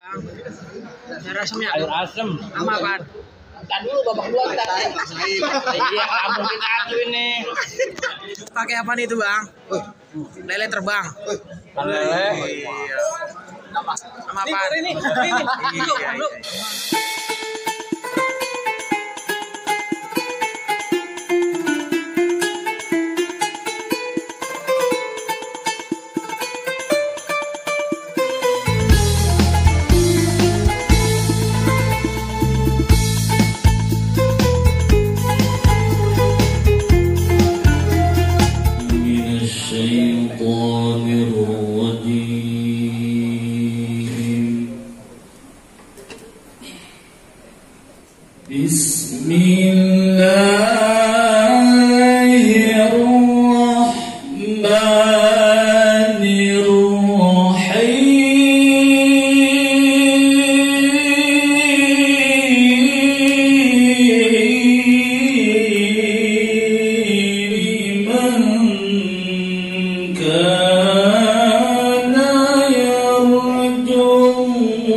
Sayur asamnya Sayur asem. sama apaan? Entar dulu babak dua kita. Iya, kamu kita atuh ini. Pakai apa nih itu bang? Lele terbang. Lele. Iya. Sama apaan? Ini. Iya. الشيطان الرجيم بسم الله الرحمن الرحيم كان يرجو الله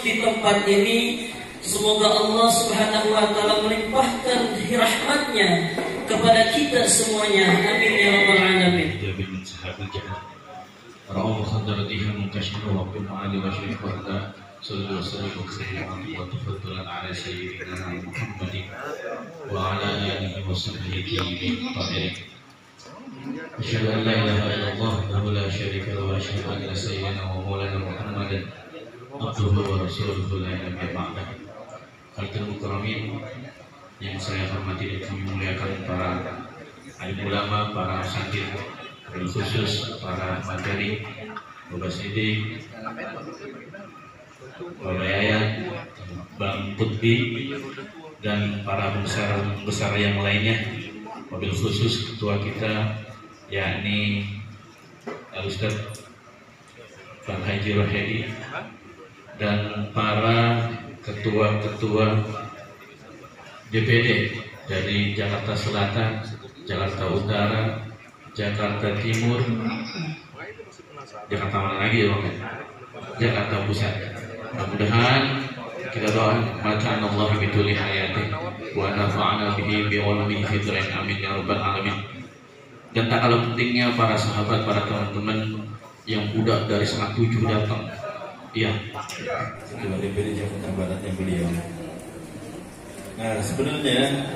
di tempat ini, semoga Allah Subhanahu wa taala melimpahkan rahmatnya kepada kita semuanya. Amin ya rabbal alamin. من سحاب الجنة رأوا خضرتها منكشفة وقل معالي وشريف وهدى صلى وسلم وسلم وتفضلا على سيدنا محمد وعلى آله وصحبه الطاهرين. أشهد أن لا إله إلا الله وحده لا شريك له وأشهد أن سيدنا ومولانا محمدا عبده ورسوله لا نبي بعده. Hadirin mukarramin yang saya hormati dan kami muliakan para alim ulama, para asatidz, khusus para materi, Bapak Sidik, Bapak Yayat, Bang Putbi, dan para besar yang lainnya, mobil khusus ketua kita yakni Al-Ustaz Bang Haji Rohedi, dan para ketua-ketua DPD dari Jakarta Selatan, Jakarta Utara, Jakarta Timur, Jakarta mana lagi ya Bang? Jakarta Pusat. Mudah-mudahan kita doa maka Allah bituli hayati wa nafa'ana bihi bi ulumi fitrin amin ya rabbal alamin. Dan tak kalah pentingnya para sahabat, para teman-teman yang udah dari setengah 7 datang. Iya. Ketua DPD Jakarta Barat yang beliau. Nah sebenarnya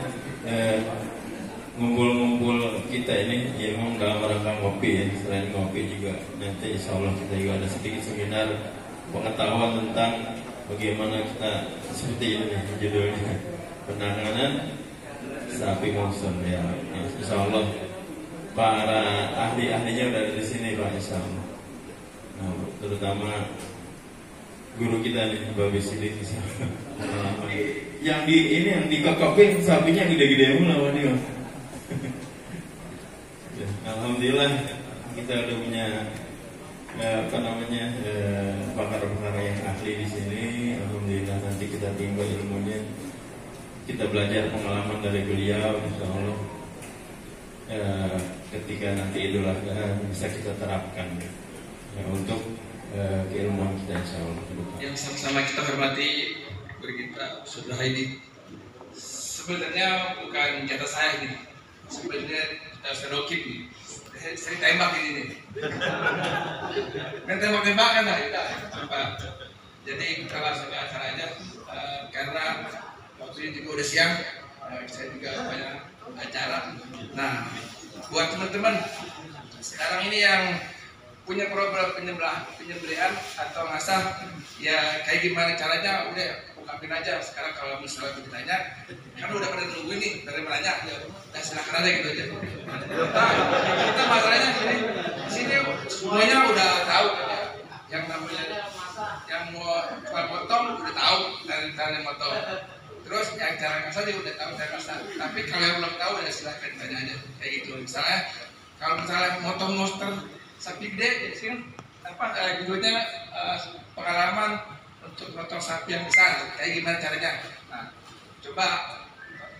ngumpul-ngumpul kita ini ya memang dalam rangka ngopi ya. Selain ngopi juga nanti insya Allah kita juga ada sedikit seminar pengetahuan tentang bagaimana kita seperti ini judulnya penanganan sapi monson ya. Insya Allah para ahli-ahlinya udah ada di sini Pak insya Allah. Nah, terutama guru kita nih Bapak Sidik insya Allah. Yang di ini yang dikokopin sapinya gede-gede mulu nih. Alhamdulillah kita udah punya pakar-pakar yang ahli di sini. Alhamdulillah nanti kita timba ilmunya, kita belajar pengalaman dari beliau, insya Allah ketika nanti Idul Adha bisa kita terapkan ya, untuk keilmuan kita insya Allah. Yang sama-sama kita hormati guru kita sudah ini sebenarnya bukan kata saya ini, sebenarnya serokin ini. Saya tembak ini nih. Kan tembak-tembakan lah kita. Jadi kita langsung ke acara aja karena waktu ini juga udah siang. Saya juga banyak acara. Nah, buat teman-teman sekarang ini yang punya problem penyembelihan atau ngasah, ya kayak gimana caranya udah ungkapin aja. Sekarang kalau misalnya ditanya, kan udah pada nunggu nih dari menanya, ya silakan aja gitu aja. Kita masalahnya sini semuanya udah tahu kan ya, yang namanya yang mau potong udah tahu dari yang potong. Terus yang cara ngasah dia udah tahu cara ngasah. Tapi kalau yang belum tahu ya silakan tanya aja kayak gitu. Misalnya kalau misalnya motong monster sapi gede, ya apa judulnya pengalaman untuk motong sapi yang besar, kayak gimana caranya? Nah, Coba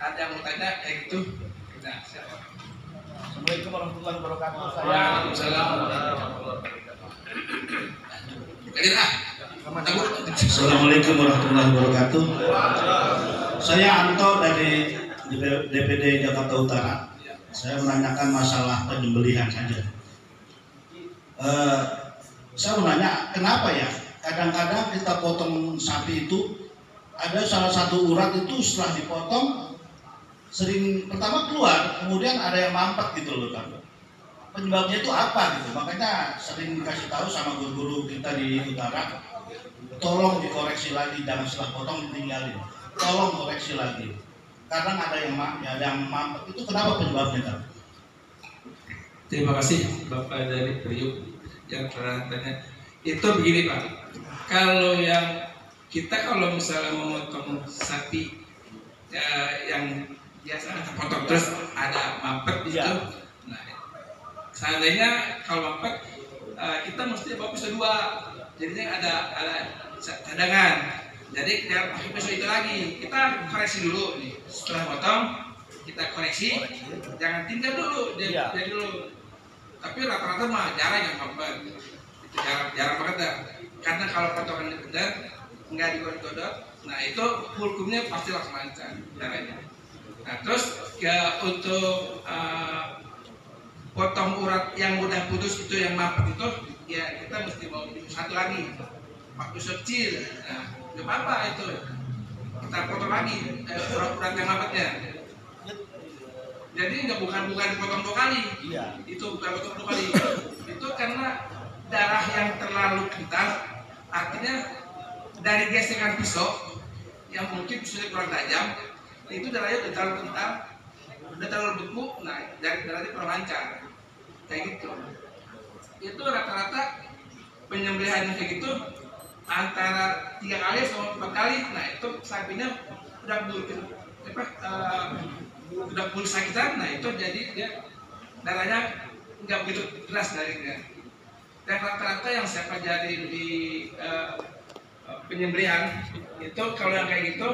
ada yang mau tanya kayak gitu. Nah, siapa? Assalamualaikum warahmatullahi wabarakatuh. Waalaikumsalam. Assalamualaikum warahmatullahi wabarakatuh. Saya Anto dari DPD Jakarta Utara. Saya menanyakan masalah penyembelihan saja. Saya mau nanya, kenapa ya kadang-kadang kita potong sapi itu ada salah satu urat itu setelah dipotong sering pertama keluar, kemudian ada yang mampet gitu loh kan. Penyebabnya itu apa gitu? Makanya sering dikasih tahu sama guru-guru kita di utara, tolong dikoreksi lagi, jangan setelah potong ditinggalin. Tolong koreksi lagi. Kadang ada yang mampet, itu kenapa penyebabnya kan? Terima kasih Bapak dari Priuk yang telah tanya. Itu begini Pak, kalau yang kita kalau misalnya memotong sapi yang biasa kita potong terus ada mampet di situ, nah seandainya kalau mampet kita mesti bawa pisau 2, jadinya ada cadangan. Jadi jangan pakai pisau itu lagi, kita koreksi dulu nih. Setelah potong kita koreksi, jangan tinggal dulu, jadi dulu. Tapi rata-rata mah jarang yang mampet, itu jarang banget dah. Karena kalau potongannya benar, nggak digodok-godok, nah itu hukumnya pasti langsung lancar caranya. Nah terus untuk potong urat yang udah putus itu yang mampet itu, ya kita mesti bawa satu lagi, pakai pisau kecil. Nah, nggak apa-apa itu, kita potong lagi urat-urat yang mampetnya. Jadi bukan dipotong 2 kali, itu bukan potong 2 kali. Itu karena darah yang terlalu kental, artinya dari gesekan pisau yang mungkin pisaunya kurang tajam, itu darahnya udah terlalu kental, udah terlalu beku, nah dari darahnya kurang lancar, kayak gitu. Itu rata-rata penyembelihan kayak gitu antara 3 kali sampai 4 kali, nah itu sapinya udah pulih sakitan, nah itu jadi dia darahnya nggak begitu deras darinya. Dan rata-rata yang saya pelajari di penyembelihan itu kalau yang kayak gitu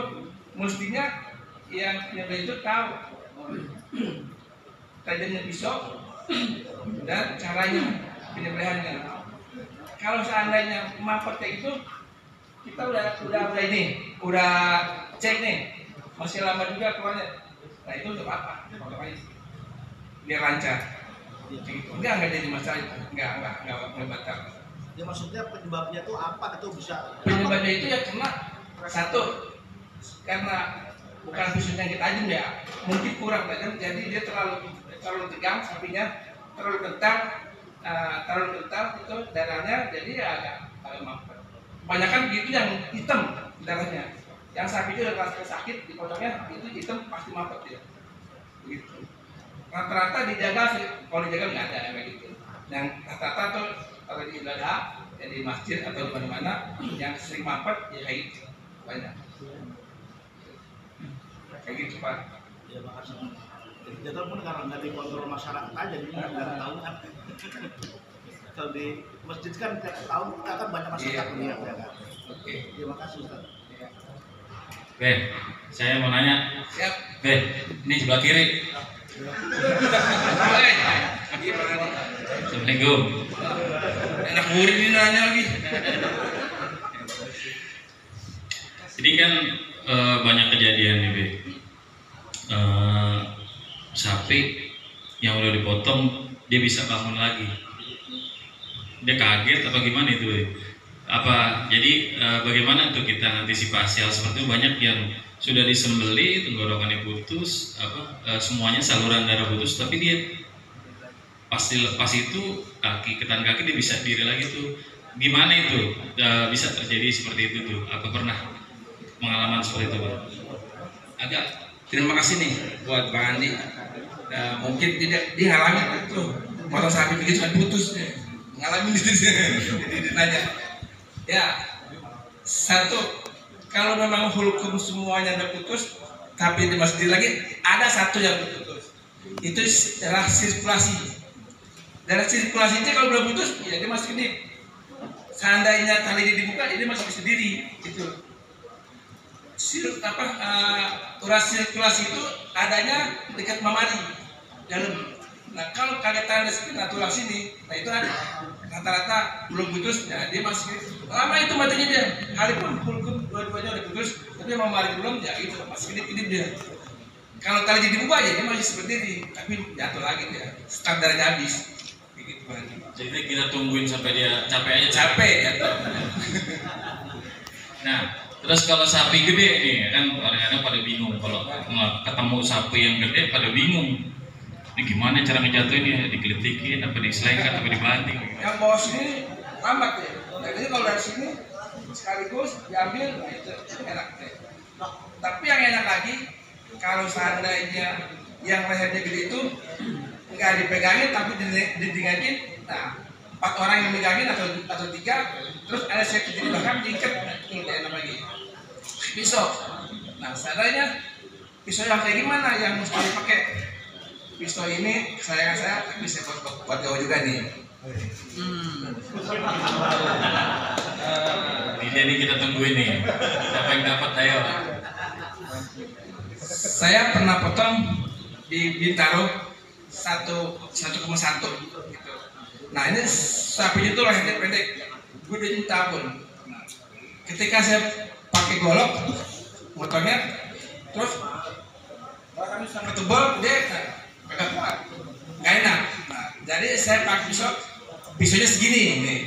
mestinya yang penyembelih itu tahu tajamnya pisau dan caranya penyembelihannya. Kalau seandainya mampet kayak gitu, kita udah cek nih, masih lama juga keluarnya. Nah itu untuk apa? Biar lancar. Enggak jadi masalah itu. Enggak batal. Ya maksudnya penyebabnya itu apa? Itu bisa. Penyebabnya itu ya karena bukan pisaunya yang kita tajam ya, mungkin kurang tajam, jadi dia terlalu tegang sapinya, terlalu kental itu darahnya, jadi ya agak mampet. Kebanyakan gitu yang hitam darahnya. Yang sapi itu udah sakit dipotongnya itu hitam pasti mampet dia. Begitu. Rata-rata dijaga sih, kalau dijaga nggak ada kayak gitu. Yang rata-rata tuh kalau di ibadah, ya di masjid atau di mana-mana yang sering mampet ya kayak gitu banyak. Kayak gitu Pak. Ya makasih. Jadi jadwal pun karena nggak dikontrol masyarakat aja, jadi nggak tahu kan. Kalau di masjid kan tiap tahun kita kan banyak masyarakat melihat ya kan. Oke. Terima kasih Ustaz. Be, saya mau nanya. Siap. Be, ini sebelah kiri. Gimana nih? Assalamualaikum. Enak murid ini nanya lagi. Jadi kan banyak kejadian nih, Be. Sapi yang udah dipotong dia bisa bangun lagi. Dia kaget atau gimana itu, Be? Jadi bagaimana untuk kita antisipasi hal seperti itu? Banyak yang sudah disembeli, tenggorokannya putus, semuanya saluran darah putus, tapi dia pasti lepas itu ketan kaki dia bisa diri lagi tuh. Gimana itu bisa terjadi seperti itu tuh? Apa pernah pengalaman seperti itu? Terima kasih nih buat Bang Andi. Mungkin dia ngalamin itu potong sapi begitu kan putus, ngalamin itu dia nanya. Ya, satu, kalau memang hukum semuanya udah putus, tapi dia masih lagi, ada satu yang putus. Itu adalah sirkulasi. Darah sirkulasi itu kalau belum putus, ya dia masih ini. Seandainya tali ini dibuka, dia masih bisa diri. Gitu. urat sirkulasi itu adanya dekat mamari dalam. Nah kalau kagetan natural sini, nah itu ada rata-rata belum putus, ya dia masih lama itu matinya dia. Hari pun dua-duanya udah putus, tapi mamari belum, ya itu masih hidup dia. Kalau tali dibuka ya dia masih seperti ini, tapi jatuh lagi dia, standarnya habis. Begitu lagi. Jadi kita tungguin sampai dia capek aja. Capek jatuh. Nah, terus kalau sapi gede nih kan orang-orang pada bingung kalau ketemu sapi yang gede pada bingung. Ini gimana cara ngejatuhin ya? Digelitikin, apa diselengkat, apa dibanting? Yang bawah sini lambat ya. Jadi kalau dari sini sekaligus diambil, nah itu enak deh. Tapi yang enak lagi kalau seandainya yang lehernya gede itu nggak dipegangin tapi didingin, nah 4 orang yang megangin atau 3, terus ada safety di belakang diikat, itu enak lagi. Pisau. Nah seandainya pisau yang kayak gimana yang mesti dipakai? Pisau ini kesayangan saya bisa buat gawe juga nih. Jadi kita tungguin nih. Siapa yang dapat ayo. Saya pernah potong di Bintaro 1,1 gitu. Nah ini sapinya itu lehernya pendek, gue tahun. Nah, ketika saya pakai golok motornya, terus kami sampai tebal, dia agak kuat, nggak enak. Nah, jadi saya pakai pisaunya segini nih.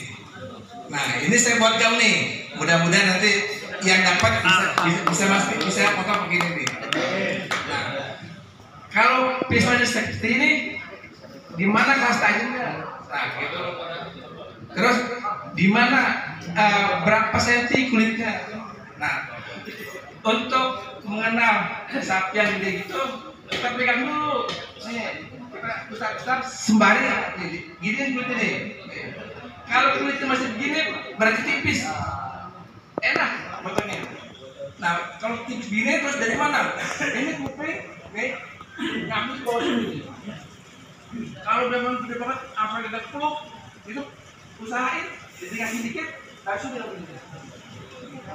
Nah ini saya buat kamu nih, mudah-mudahan nanti yang dapat bisa potong begini nih. Nah kalau pisaunya seperti ini, di mana kelas tajamnya? Nah gitu. Terus di mana berapa senti kulitnya? Nah untuk mengenal sapi yang gede gitu, kita pegang dulu. Nih, kita usap sembari gini kulitnya nih. Kalau kulitnya masih begini berarti tipis, enak potongnya. Nah kalau tipis gini terus dari mana? Ini kuping, nih ngambil ke bawah sini. Kalau memang gede banget, apa kita peluk, itu usahain, jadi kasih dikit, langsung dia begini.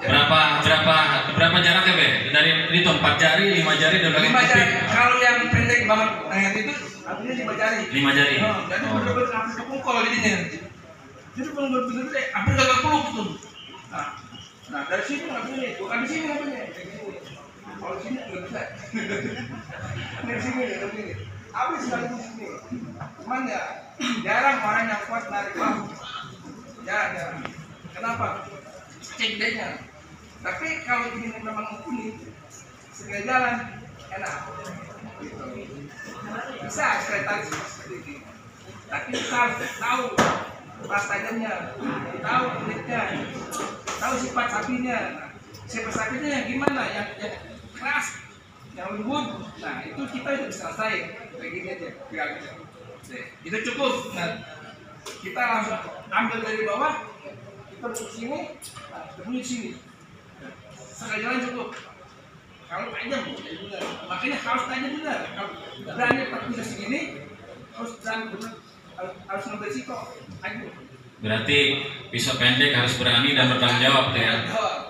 Berapa jaraknya Be? Dari itu 4 jari, 5 jari dan 5 jari. Kalau yang pendek banget itu artinya 5 jari. 5 jari. Jadi benar-benar hampir kepukul jadinya. Jadi benar-benar deh, hampir gak peluk tuh. Nah dari sini nggak punya, bukan di sini nggak punya. Kalau sini nggak bisa. Dari sini nggak punya. Habis sekali di sini. Cuman ya jarang orang yang kuat narik bambu. Jarang. Kenapa? Cekdenya. Tapi kalau ini memang kuning, segala jalan enak. Bisa kereta seperti ini. Tapi kita harus tahu pas tajamnya, tahu kulitnya, tahu sifat sapinya. Sifat sapinya yang gimana? Yang keras, yang lembut. Nah itu kita udah bisa selesai. Begini aja, itu cukup. Nah kita langsung ambil dari bawah, kita ke sini, bunyi sini. Sekali jalan cukup. Kalau tajam, makanya harus tajam benar. Kalau berani pakai pisau segini, harus berani benar, harus ngambil risiko. Ayo. Berarti pisau pendek harus berani dan bertanggung jawab tuh ya.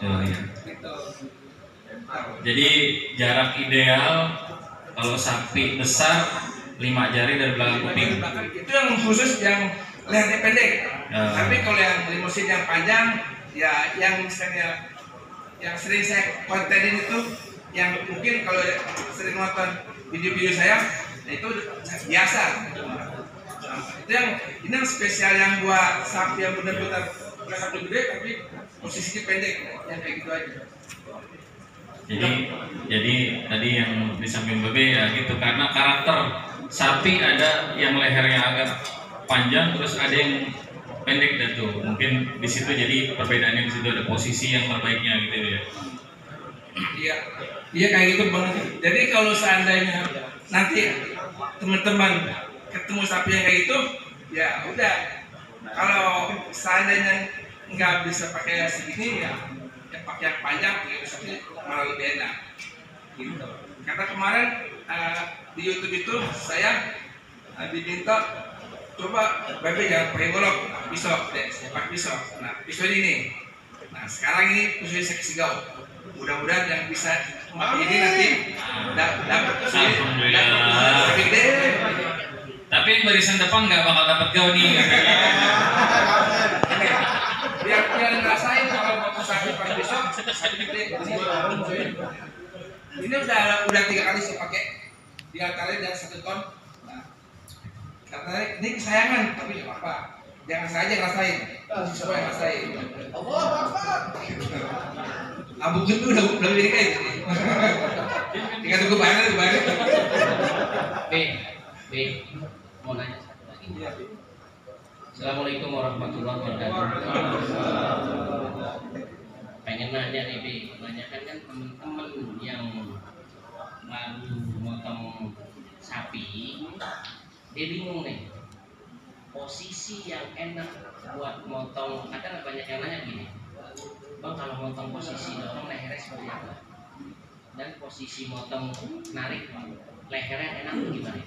Oh, iya. Jadi jarak ideal kalau sapi besar 5 jari dari belakang kuping. Itu yang khusus yang lehernya pendek. Tapi kalau yang limusin yang panjang, ya yang misalnya yang sering saya kontenin itu, yang mungkin kalau sering nonton video-video saya, itu biasa. Itu yang ini yang spesial yang buat sapi yang benar-benar nggak satu gede tapi posisinya pendek, yang kayak gitu aja. Jadi tadi yang disampaikan Bebe ya gitu, karena karakter sapi ada yang lehernya agak panjang, terus ada yang pendek dan tuh mungkin di situ jadi perbedaannya, di situ ada posisi yang terbaiknya gitu ya. Iya kayak gitu banget. Jadi kalau seandainya nanti teman-teman ketemu sapi yang kayak gitu, ya udah. Kalau seandainya nggak bisa pakai segini, ya pakai yang panjang, ya sapi malah lebih enak. Gitu. Karena kemarin di YouTube itu saya diminta coba Bebe jangan pakai golok, pisau deh, saya pakai pisau. Nah pisau ini. Nah sekarang ini pisau saya kasih gaul. Mudah-mudahan yang bisa memakai ini nanti dapat Alhamdulillah. Tapi yang barisan depan nggak bakal dapat gaun nih. biar ngerasain kalau mau sakit pas besok sakit gede. Ini udah 3 kali saya pakai, diantaranya dari 1 ton. Nah, katanya ini kesayangan, tapi nggak apa-apa. Jangan saja ngerasain, semua yang ngerasain. Abang itu udah jadi kayak gitu. Tinggal tunggu banget. B, mau nanya satu lagi. Assalamualaikum warahmatullahi wabarakatuh. Pengen nanya nih B, kebanyakan kan teman-teman yang baru motong sapi, dia bingung nih posisi yang enak buat motong. Kadang banyak yang nanya gini, bang kalau motong posisi dorong lehernya seperti apa? Dan posisi motong narik lehernya enak tuh gimana?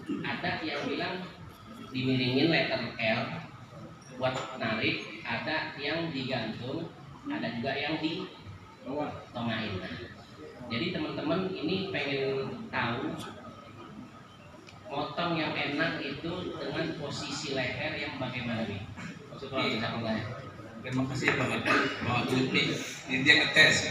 Ada yang bilang dimiringin letter L buat narik, ada yang digantung, ada juga yang di tengahin. Jadi teman-teman ini pengen tahu motong yang enak itu dengan posisi leher yang bagaimana nih? Maksudnya bisa mengenai. Terima kasih banget Bang Abdul nih. Ini dia ngetes.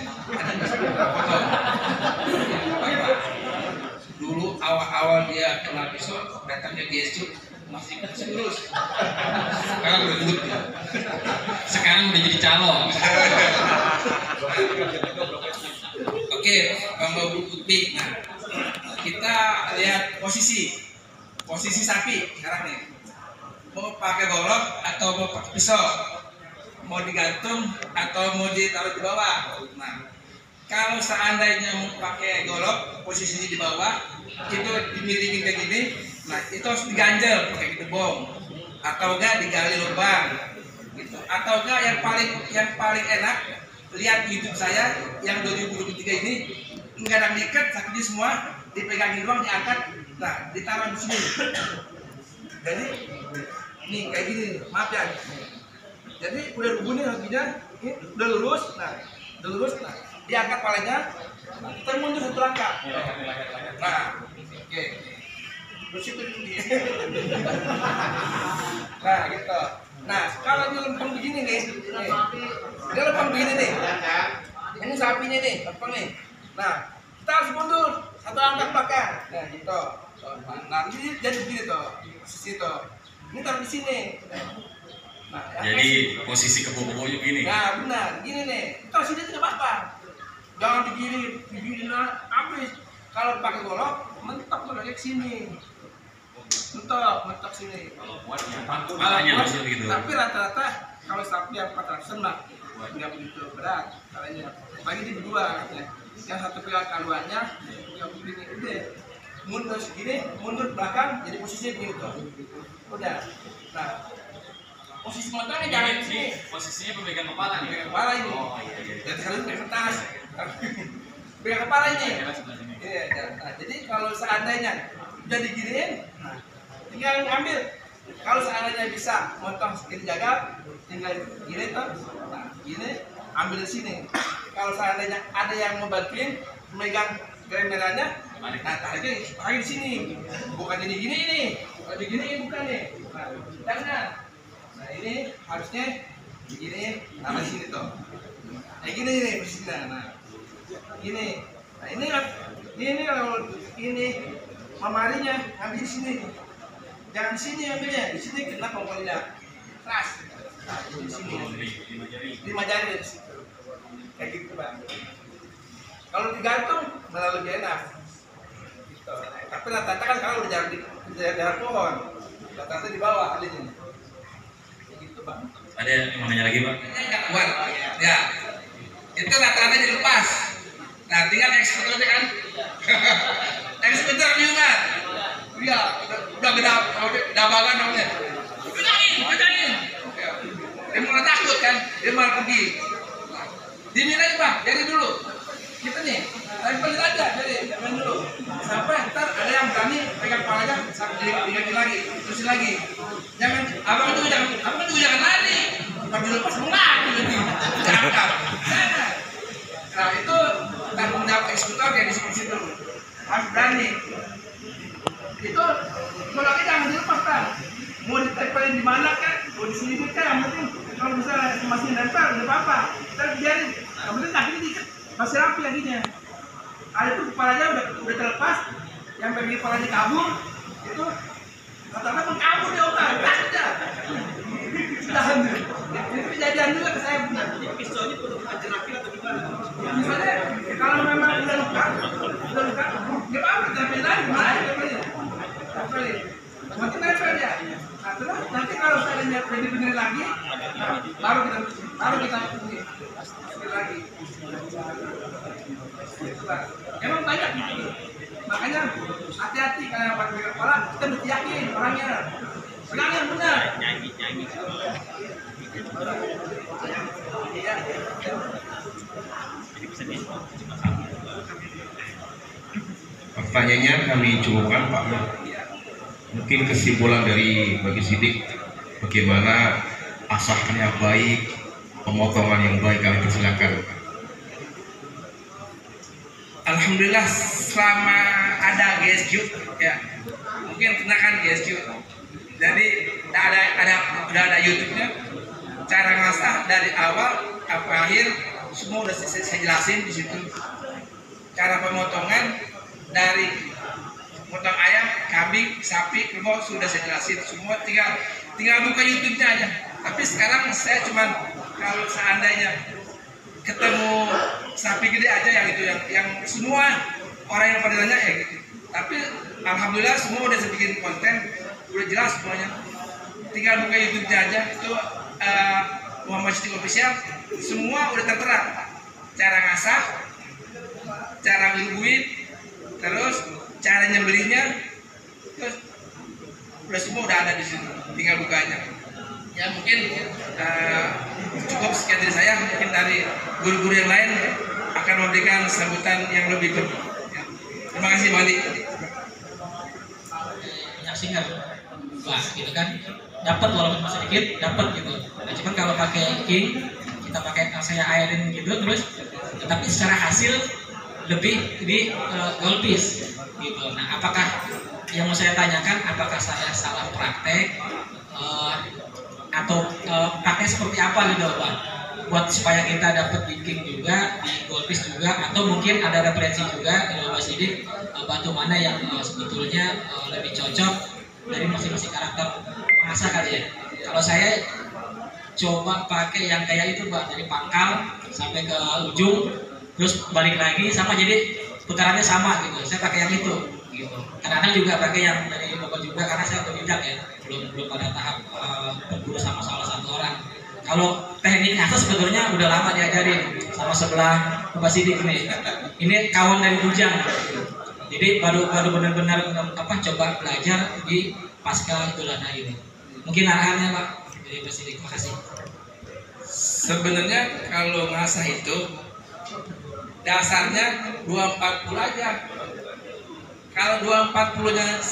Dulu awal-awal dia kena pisau, datangnya GSU masih lurus. Sekarang udah gendut ya. Sekarang udah jadi calon. Oke, Bang Abdul Putih. Nah, kita lihat posisi sapi sekarang nih. Mau pakai golok atau mau pakai pisau? Mau digantung atau mau ditaruh di bawah. Nah, kalau seandainya mau pakai golok, posisinya di bawah, itu dimiringin kayak gini. Nah, itu harus diganjel pakai gebong, atau enggak digali lubang, gitu. Atau enggak yang paling enak, lihat YouTube saya yang 2023 ini, enggak ada diikat, sakitnya semua, dipegangin doang, diangkat, nah ditaruh di sini. Jadi, nih kayak gini, maaf ya. Jadi udah rubuh nih kakinya, ini udah lurus, nah diangkat palanya, kita mundur 1 langkah. Nah, oke, terus itu dia. Nah, gitu. Nah, kalau dia lempeng begini nih, dia lempeng begini nih. Ini sapinya nih, lempeng nih. Nah, kita harus mundur 1 langkah belakang. Nah, gitu. Nah, ini jadi begini tuh, posisi tuh. Ini taruh di sini. Nah, Jadi posisi kebo-kebonya gini. Nah benar, gini nih. Kalau sini tidak apa-apa. Jangan digini habis. Kalau pakai golok, mentok tuh lagi ke sini. Mentok sini. Kalau buatnya palanya masih begitu. Tapi rata-rata kalau sapi yang 400 mah nggak begitu berat. Kalanya bagi di berdua katanya. Yang satu pegang kaluannya, yang begini udah. Mundur segini, mundur belakang, jadi posisinya begini tuh. Udah. Nah, posisi motornya jangan di sini. Posisinya pemegang kepala nih. Pegang kepala ini. Oh iya. Dan sekarang pegang kertas. Pegang kepala ini. Iya. Nah, jadi kalau seandainya udah diginiin, nah, tinggal ngambil. Kalau seandainya bisa motong segini jaga, tinggal gini tuh. Nah, gini ambil di sini. Kalau seandainya ada yang mau bantuin memegang rem merahnya, nah tariknya di sini. Bukan gini ini. Kalau digini bukan nih. Nah, jangan. Nah ini harusnya begini, taruh sini tuh. Gini nih posisinya. Nah, gini. Nah ini kalau ini memarinya ambil di sini. Jangan di sini ambilnya, di sini kena pokok lidah. Keras. Nah, di sini. 5 jari dari situ. Kayak gitu bang. Kalau digantung malah lebih enak. Gitu. Tapi rata-rata kan kalau udah jalan pohon, rata-rata di bawah ada ini. Ada yang mau nanya lagi Pak? Kuat, ya. Itu rata-rata dilepas. Nah, tinggal eksekutor kan. Eksekutor juga. Iya, udah banget namanya. Pegangin. Dia malah takut kan, dia malah pergi. Dimin aja bang, jadi dulu. Kita nih, tempelin aja, jadi jangan dulu. Sampai ntar ada yang berani pegang kepalanya, digigit lagi, terusin lagi. Jangan, abang juga jangan lari. Kalau dilepas mau lari lagi. Jangan. Nah itu situ. Harus berani. Itu bolanya jangan dilepas kan. Mau ditempelin di mana kan, mau di sini kan, yang penting kalau misalnya masih nempel nggak apa-apa. Kita biarin, yang penting kakinya dikit masih rapi kakinya. Ada itu kepalanya udah terlepas, yang bagian kepalanya kabur, itu rata-rata mengkabur dia otak, takut ya. Tahan dulu. Itu kejadian juga ke saya benar. Pistolnya perlu ajakin atau gimana? Misalnya kalau memang udah luka, nggak apa-apa, tapi lagi gimana ya? Nanti nempel ya. Nah, terus nanti kalau seandainya berdiri lagi, nah, baru kita berdiri lagi. Itulah. Emang banyak gitu. Makanya hati-hati kalau pakai kepala, kita mesti yakin orangnya. Pegang yang benar. Pertanyaannya kami cukupkan Pak. Mungkin kesimpulan dari bagi Sidik, bagaimana asahan yang baik, pemotongan yang baik, kami persilakan. Alhamdulillah selama ada GSQ ya, mungkin kenakan GSQ. Jadi udah ada YouTube-nya, cara ngasah dari awal sampai akhir semua udah saya jelasin di situ. Cara pemotongan dari potong ayam, kambing, sapi, kerbau sudah saya jelasin semua, tinggal buka YouTube-nya aja. Tapi sekarang saya cuman kalau seandainya ketemu sapi gede aja yang itu yang semua orang yang pada nanya ya gitu. Tapi alhamdulillah semua udah saya bikin konten, udah jelas semuanya. Tinggal buka YouTube-nya aja, itu Muhammad Sidik Official, semua udah tertera. Cara ngasah, cara ngelubuin, terus cara nyembelihnya, terus udah semua udah ada di sini, tinggal bukanya. Ya mungkin cukup sekian dari saya, mungkin dari guru-guru yang lain akan memberikan sambutan yang lebih baik. Ya. Terima kasih Bang Andi. Menyaksikan, wah gitu kan, dapat walaupun masih sedikit, dapat gitu. Nah cuman kalau pakai king, kita pakai saya airin gitu terus, tetapi secara hasil lebih di golpis gitu. Nah apakah yang mau saya tanyakan, apakah saya salah praktek atau praktek seperti apa gitu Pak, buat supaya kita dapat di king juga, di golpis juga, atau mungkin ada referensi juga dari Mas Sidik batu mana yang sebetulnya lebih cocok dari masing-masing karakter pengasah kali ya. Kalau saya coba pakai yang kayak itu Pak, dari pangkal sampai ke ujung terus balik lagi sama, jadi putarannya sama gitu. Saya pakai yang itu gitu. Kadang-kadang juga pakai yang dari Bogor juga karena saya otodidak ya, belum pada tahap berguru sama salah satu orang. Kalau teknik ngasah sebetulnya udah lama diajarin sama sebelah Bapak Sidik ini. Ini kawan dari Bujang. Jadi baru benar-benar coba belajar di pasca Idul Adha ini. Mungkin arahannya Pak dari Bapak Sidik. Terima kasih. Sebenarnya kalau ngasah itu dasarnya 240 aja. Kalau 240-nya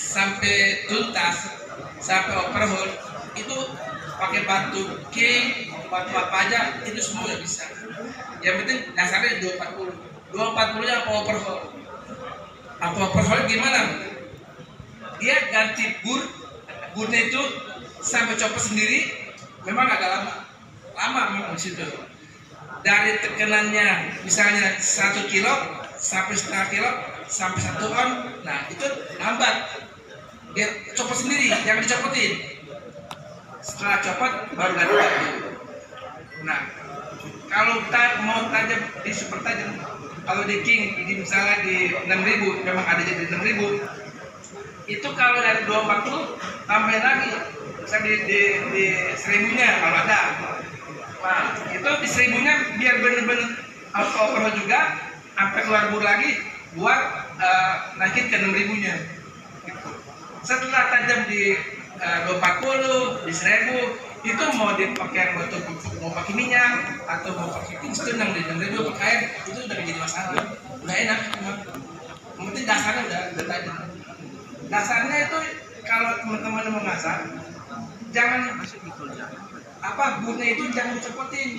sampai tuntas, sampai overhaul, itu pakai batu king, batu apa aja, itu semua udah bisa. Yang penting dasarnya 240. 240-nya apa overhaul? Apa overhaul gimana? Dia ganti burnya itu sampai copot sendiri, memang agak lama memang di situ. Dari tekanannya misalnya 1 kilo sampai setengah kilo sampai 1 on, nah itu lambat, dia copot sendiri, jangan dicopotin. Setelah copot baru ganti lagi. Nah kalau kita mau tajam di super tajam, kalau di king di misalnya di 6.000 memang ada jadi 6.000, itu kalau dari 240 tambahin lagi bisa di 1.000-nya kalau ada. Nah itu di 1.000-nya biar bener-bener overhaul juga, sampai keluar bur lagi buat naikin ke 6.000-nya gitu. Setelah tajam di 240, di 1.000, itu mau dipakai mau pakai minyak atau mau pakai kingston yang di 6.000 pakai air, itu udah jadi masalah, udah enak. Yang penting dasarnya udah tajam. Dasarnya itu kalau teman-teman mau ngasah, jangan burnya itu jangan dicopotin.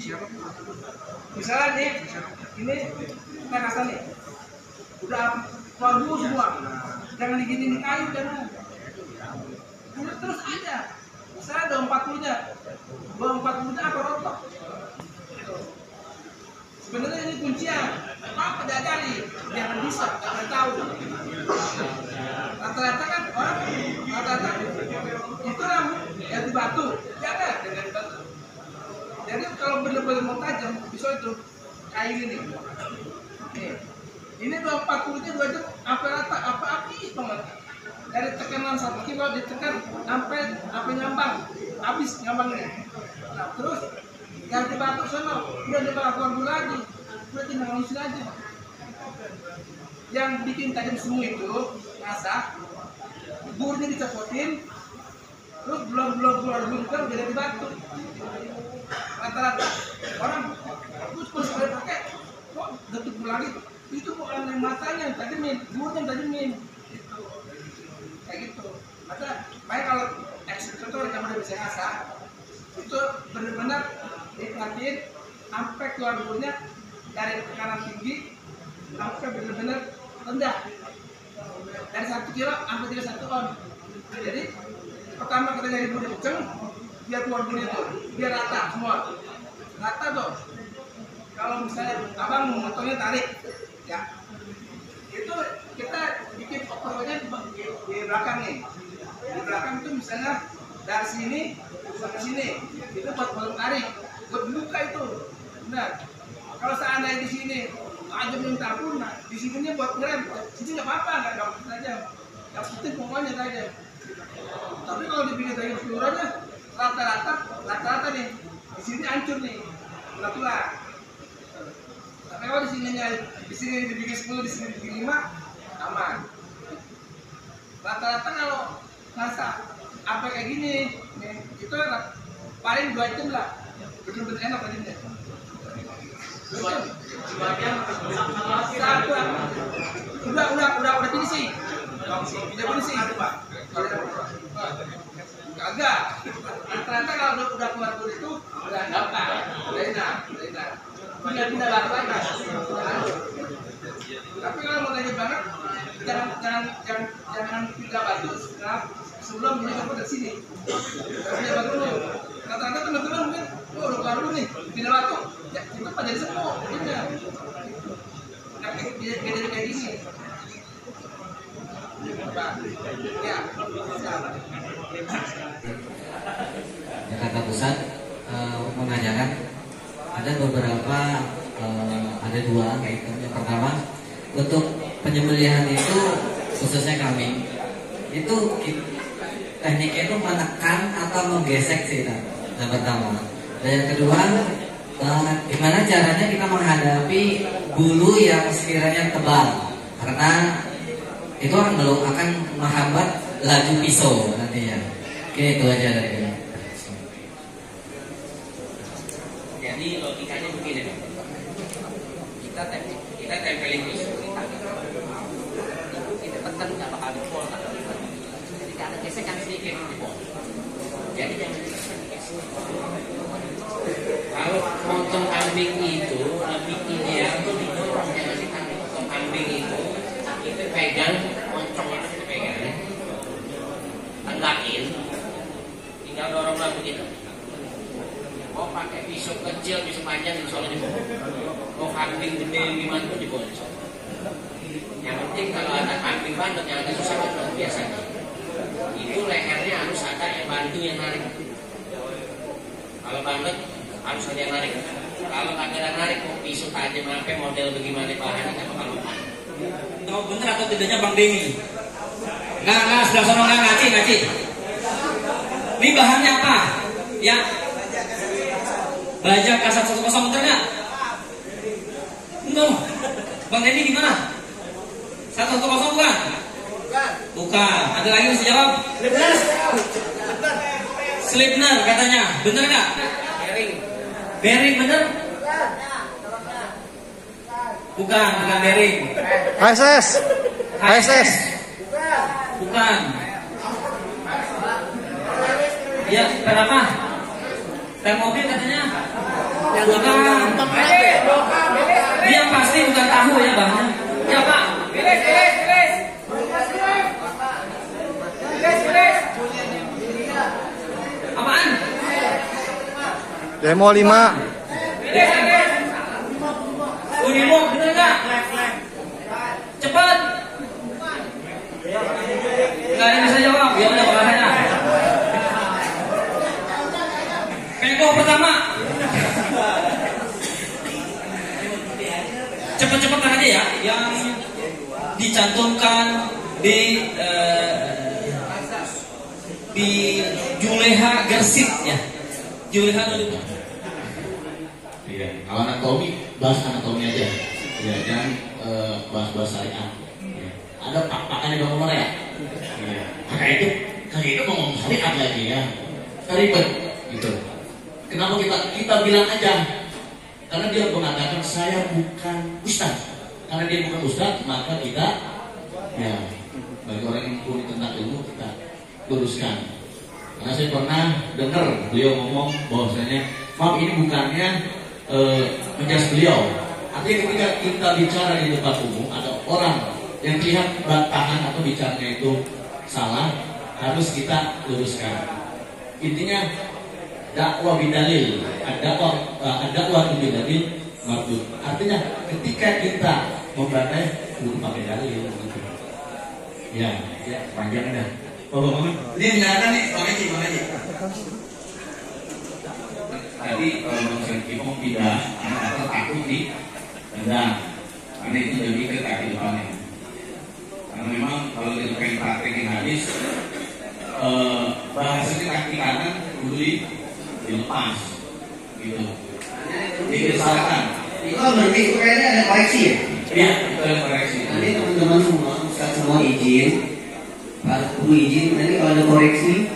Misalnya nih, ini kita ngasah nih, udah bagus semua. Jangan diginiin kayu jangan. Terus aja. Saya ada 40-nya. 40-nya apa rontok? Sebenarnya ini kuncinya. Apa diajari? Jangan bisa, jangan tahu. Rata-rata kan orang rata-rata itu yang di batu, jangan di batu. Jadi kalau benar-benar mau tajam, bisa itu kayu ini. Ini 40-nya 2 jam, apa rata, apa habis banget. Dari tekanan 1 kilo ditekan sampai nyambang, habis nyambangnya. Nah terus yang di batu sana udah dilakukan dulu lagi, udah tinggal ngurusin aja. Yang bikin tajam semua itu ngasah, burnya dicopotin, terus belum kan udah di batu. Rata-rata orang terus sekali pakai, kok detik lagi itu bukan yang matanya yang tajemin, burnya yang tajemin. Kayak gitu. Makanya kalau eksekutor yang udah bisa ngasah, itu benar-benar diperhatiin sampai keluar burnya dari tekanan tinggi sampai benar-benar rendah, dari 1 kilo sampai 31 on. Jadi pertama kita dari bur kenceng biar keluar burnya tuh biar rata semua, rata tuh. Kalau misalnya abang motornya tarik ya, itu kita bikin operasinya di belakang nih. Di belakang itu misalnya dari sini sampai sini itu buat tarik, buat buka itu. Benar. Kalau seandainya di sini aja belum tabung, nah di sini buat ngerem, sini nggak apa-apa, nggak apa-apa aja. Yang penting pokoknya aja. Tapi kalau dibikin dari keseluruhannya rata-rata nih di sini hancur nih, tulang. Tapi kalau di sini dibikin 10, di sini dibikin 5, aman. Rata-rata kalau ngasah apa kayak gini, nih, itu paling 2 jam lah, betul-betul enak tadinya. Udah finishing. Udah finishing. Kagak. Ternyata kalau udah keluar dari itu udah gampang. Udah enak. Pindah batu aja. Tapi kalau mau tanya banget, jangan pindah batu sebelum ini kamu dari sini. Pindah batu dulu. Rata-rata teman-teman mungkin, udah keluar dulu nih, pindah batu. Ya, itu pada jadi semua, udah. Kayak gini. Ya, Jakarta Pusat mengajarkan ada beberapa ada 2 kayak itu. Yang pertama untuk penyembelihan itu khususnya kambing itu tekniknya itu menekan atau menggesek sih yang pertama. Dan yang kedua gimana caranya kita menghadapi bulu yang sekiranya tebal, karena itu akan menghambat laju pisau nantinya. Oke, itu aja dari ini. Jadi logikanya begini, kita tempelin pisau di tangan, itu kita tekan nggak bakal dipol, jadi ada gesekan sedikit dipol. Jadi jangan digesek. Kalau potong kambing itu lebih ideal tuh didorong, jangan ditarik. Potong kambing itu pegang, moncong itu kita pegang, tenggakin, tinggal dorong lah begitu. Mau pakai pisau kecil, pisau panjang, soalnya dibawa. Mau kambing gede gimana pun dibawa. Yang penting kalau ada kambing bandot yang agak susah banget biasanya, itu lehernya harus ada yang bantu yang narik. Kalau bandot harus ada yang narik. Kalau kagak ada narik, mau pisau tajam sampai model bagaimana bahannya nggak bakal lupa. Tahu bener atau tidaknya Bang Denny? Nggak, sebelah sana nggak ngaji. Ini bahannya apa? Ya, baja K110 bener nggak? No, Bang Denny gimana? 110 bukan? Bukan. Ada lagi yang bisa jawab? Slipner katanya, bener nggak? Bearing bener? Bukan bearing. HSS. Bukan. Ya, berapa? Rem mobil katanya? Bukan. Dia pasti bukan tahu ya bang. Ya pak. Apaan? Demo 5. Demo, bener nggak? Cepat. Nggak ada yang bisa jawab. Ya udah bahasanya. Pego pertama. Cepet-cepetan aja ya. Yang dicantumkan di Juleha Gersit ya. Juleha dulu. Iya, kalau anatomi bahas anatomi aja. Ya, jangan bahas syariat. Ya. Ada pakannya bang Umar ya. Iya. Kayak itu ngomong syariat lagi ya. Ribet gitu. Kenapa kita bilang aja? Karena dia mengatakan saya bukan ustaz. Karena dia bukan ustaz, maka kita ya bagi orang yang mumpuni tentang ilmu kita luruskan. Karena saya pernah dengar beliau ngomong bahwasanya maaf ini bukannya menjas beliau. Artinya ketika kita bicara di tempat umum ada orang yang lihat bantahan atau bicaranya itu salah, harus kita luruskan. Intinya dakwah bidalil, dakwah bidalil mardud. Artinya ketika kita membantai kudu pakai dalil gitu. Ya panjang dah. Oh, ini nyatakan nih, Bang Haji. Tadi Bang Syarif ngomong tidak, atau takut nih, tendang. Karena itu jadi ke kaki depannya. Karena memang kalau kita pengen praktekin hadis, bahasanya kaki kanan kudu dilepas, gitu. Diusahakan. Itu berarti itu kayaknya ada koreksi ya? Iya, itu ada koreksi. Nanti teman-teman semua izin. Pak Guru izin, nanti kalau ada koreksi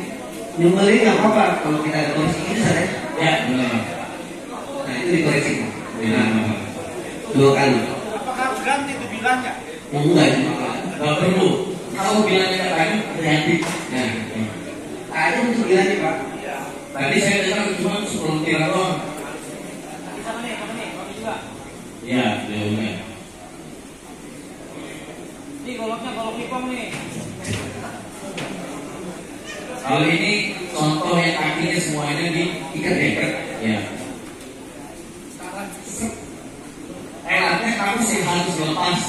nyumbelin nggak apa-apa kalau kita ada koreksi itu saja. Ya benar. Nah itu dikoreksi. Benar. 2 kali. Apakah ganti itu bilangnya? Enggak. Nggak perlu. Kalau bilangnya tadi kreatif. Nah, ada untuk bilangnya Pak. Tadi saya dengar cuma 10 kilo doang. Iya, jauhnya. Ini goloknya golok hipong nih. Kalau ini contoh yang kakinya semuanya diikat-ikat. Ya. Artinya kamu sih harus lepas.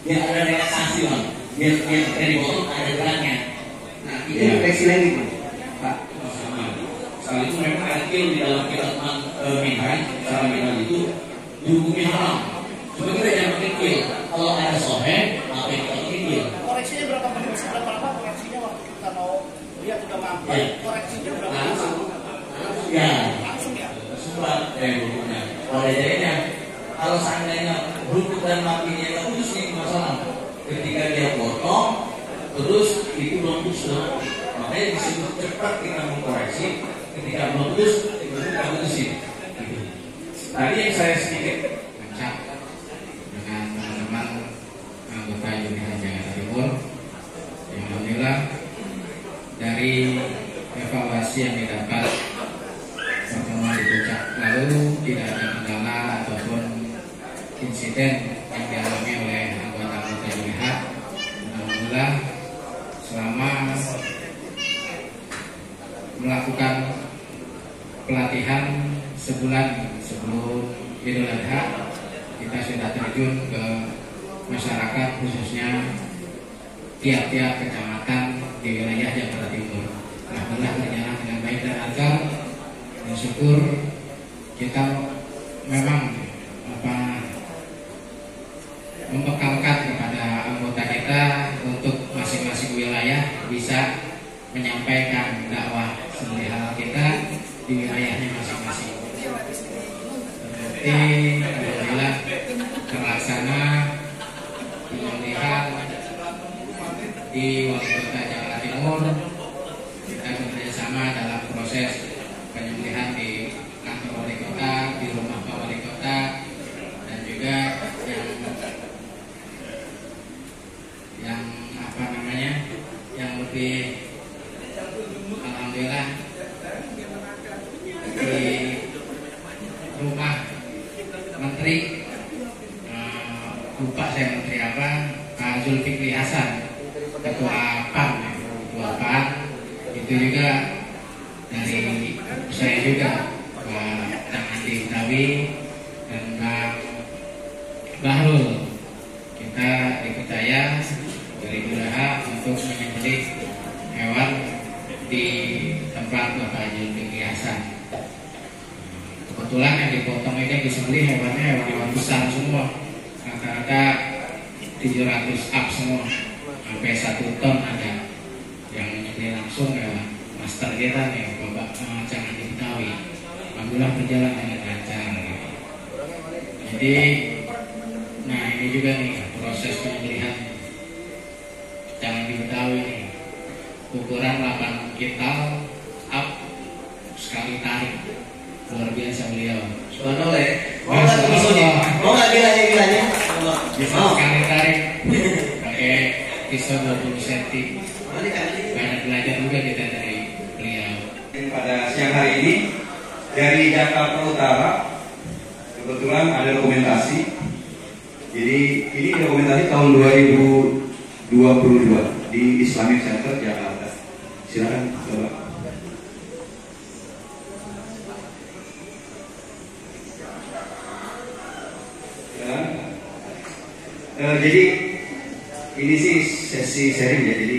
Biar ada relaksasi bang. Biar dari botol ada geraknya. Nah itu refleksi lagi Pak. Soal itu memang adil di dalam kitab Minhaj, cara Minhaj itu dihukumi haram. Cuma kita jangan kecil. Kalau ada sohe, maka kita kecil. Koreksinya berapa menit? Berapa lama koreksinya waktu kita mau lihat udah mampu? Koreksinya berapa lama? Ya. Langsung ya. Sempat bukunya. Pada jadinya, kalau seandainya huruf dan matinya itu putus nih masalah. Ketika dia potong, terus itu belum putus. Makanya disebut cepat kita mengkoreksi. Ketika belum putus, itu kita putusin. Tadi yang saya sedikit ngecap dengan teman-teman anggota Juleha Jakarta Timur, yang alhamdulillah dari evaluasi yang didapat pertemuan di puncak lalu tidak ada kendala ataupun insiden yang dialami oleh anggota-anggota Juleha. Alhamdulillah selama melakukan pelatihan sebulan sebelum Idul Adha kita sudah terjun ke masyarakat khususnya tiap-tiap kecamatan di wilayah Jakarta Timur. Alhamdulillah berjalan dengan baik dan lancar. Bersyukur kita memang membekalkan kepada anggota kita untuk masing-masing wilayah bisa menyampaikan dakwah sehari kita di wilayahnya masing-masing. Alhamdulillah terlaksana pemilihan di Wali Kota Jakarta Timur. Kita bekerjasama dalam proses penyembelihan di kantor Wali Kota, di rumah Pak Wali Kota, dan juga yang lebih alhamdulillah di rumah menteri, lupa saya menteri apa, Pak Zul ketua PAN, itu juga dari saya juga Pak Kang Andi Betawi dan Bang Bahrul. Kita dipercaya dari Luraha untuk menyembelih hewan di tempat Bapak Haji Fikri Hasan. Kebetulan yang dipotong ini disembelih hewan-hewan besar semua, rata-rata 700 up semua, sampai 1 ton ada. Yang menyembelih langsung ya master kita nih, Bapak Kang Andi Betawi. Alhamdulillah berjalan dengan lancar. Jadi, nah ini juga nih proses penyembelihan Kang Andi Betawi nih. Ukuran 8 kintal up sekali tarik, luar biasa beliau. Subhanallah ya. Mau nggak gilanya? Bisa sekali tarik pakai pisau 20 cm. Banyak belajar juga kita dari beliau. Pada siang hari ini dari Jakarta Utara kebetulan ada dokumentasi. Jadi ini dokumentasi tahun 2022 di Islamic Center Jakarta. Silakan Bapak. Jadi ini sih sesi sharing ya. Jadi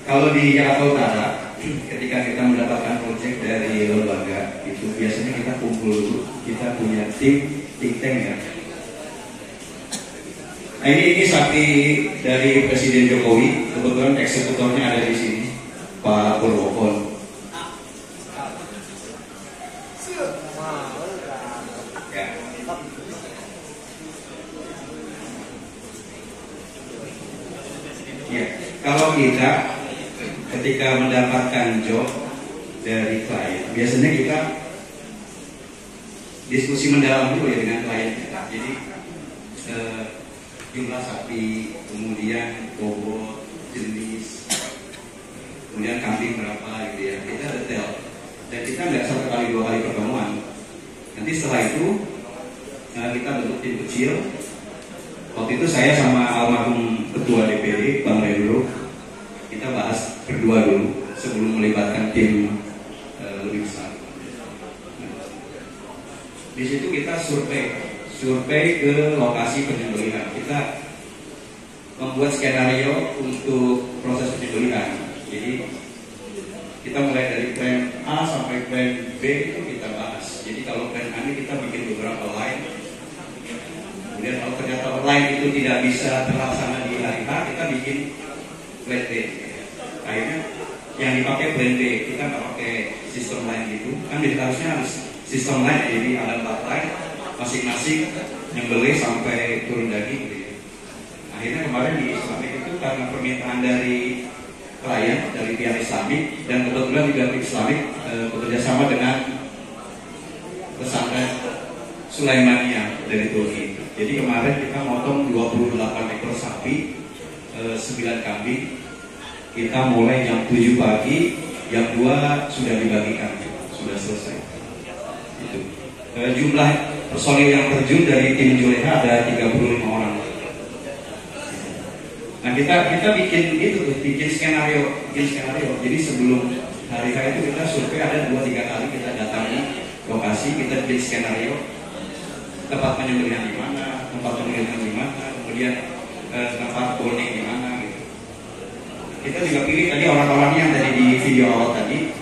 kalau di Jakarta Utara ketika kita mendapatkan proyek dari lembaga itu biasanya kita kumpul dulu, kita punya tim think tank ya. Nah ini sapi dari Presiden Jokowi, kebetulan eksekutornya ada di sini, Pak Purwokon. Ya. Ya, kalau kita ketika mendapatkan job dari klien, biasanya kita diskusi mendalam dulu ya dengan klien kita. Jadi jumlah sapi, kemudian bobot, jenis, kemudian kambing berapa gitu ya, kita detail. Dan kita nggak 1 kali 2 kali pertemuan. Nanti setelah itu kita bentuk tim kecil. Waktu itu saya sama almarhum ketua DPD Bang Redro, kita bahas berdua dulu sebelum melibatkan tim lebih besar. Di situ kita survei ke lokasi penyembelihan. Kita membuat skenario untuk proses penyembelihan. Jadi kita mulai dari plan A sampai plan B itu kita bahas. Jadi kalau plan A ini kita bikin beberapa line. Kemudian kalau ternyata line itu tidak bisa terlaksana di hari H, kita bikin plan B. Akhirnya yang dipakai plan B, kita nggak pakai sistem line gitu. Kan harusnya harus sistem line, jadi ada 4 line masing-masing nyembelih sampai turun daging gitu ya. Akhirnya kemarin di Islamik itu karena permintaan dari klien, dari pihak Islamik, dan kebetulan juga Islamik bekerja sama dengan pesantren Sulaimania dari Turki. Jadi kemarin kita motong 28 ekor sapi, 9 kambing. Kita mulai jam 7 pagi, jam 2 sudah dibagikan, sudah selesai. Itu. Jumlah personil yang terjun dari tim Juleha ada 35 orang. Nah kita bikin gitu, bikin skenario. Jadi sebelum hari H itu kita survei ada 2-3 kali kita datangi lokasi, kita bikin skenario. Tempat penyembelihan di mana, tempat pengiriman di mana, kemudian tempat bonding di mana gitu. Kita juga pilih tadi orang-orangnya yang tadi di video awal tadi.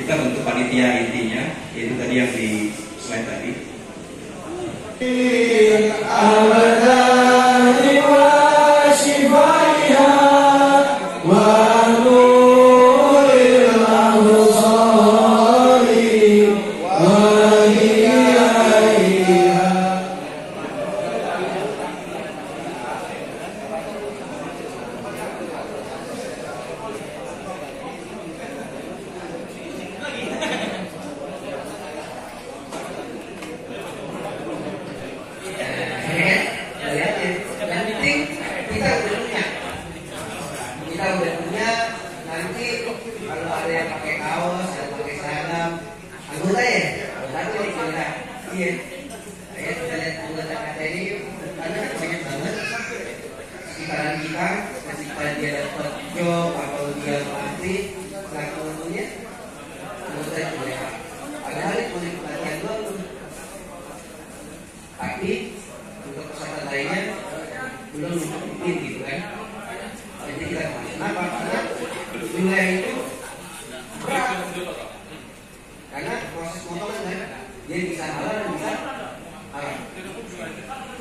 Kita bentuk panitia intinya, yaitu tadi yang di slide tadi. Kita, supaya dia dapat job atau dia mati lakukannya menurut saya boleh. Padahal itu boleh pelatihan dulu. Tapi untuk peserta lainnya belum mungkin gitu kan. Jadi kita kenapa? Karena wilayah itu berat. Karena proses potongan kan dia bisa halal dan bisa haram.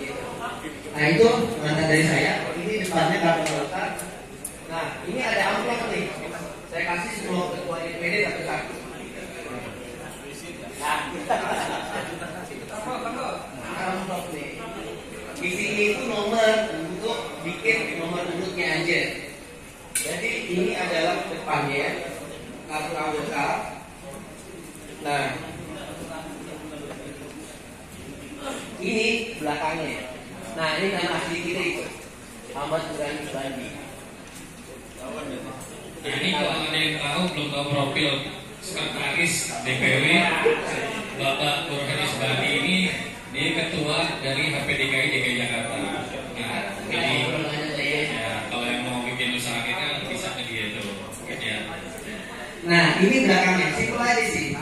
Gitu. Nah itu pengantar dari saya. Ini depannya kartu letak. Nah ini ada amplop nih. Saya kasih semua ketua DPD satu-satu. Amplop nih. Di sini itu nomor untuk bikin nomor urutnya aja. Jadi ini adalah depannya kartu anggota. Nah ini belakangnya. Nah ini nama asli kita itu Ahmad Burhani Bandi. Nah, ini kalau ada yang tahu belum tahu profil sekretaris DPW Bapak Burhani Bandi ini, dia ketua dari HPDKI DKI Jakarta. Nah, jadi ya, kalau yang mau bikin usaha kita bisa ke dia itu. Ya. Nah ini belakangnya simpel aja sih.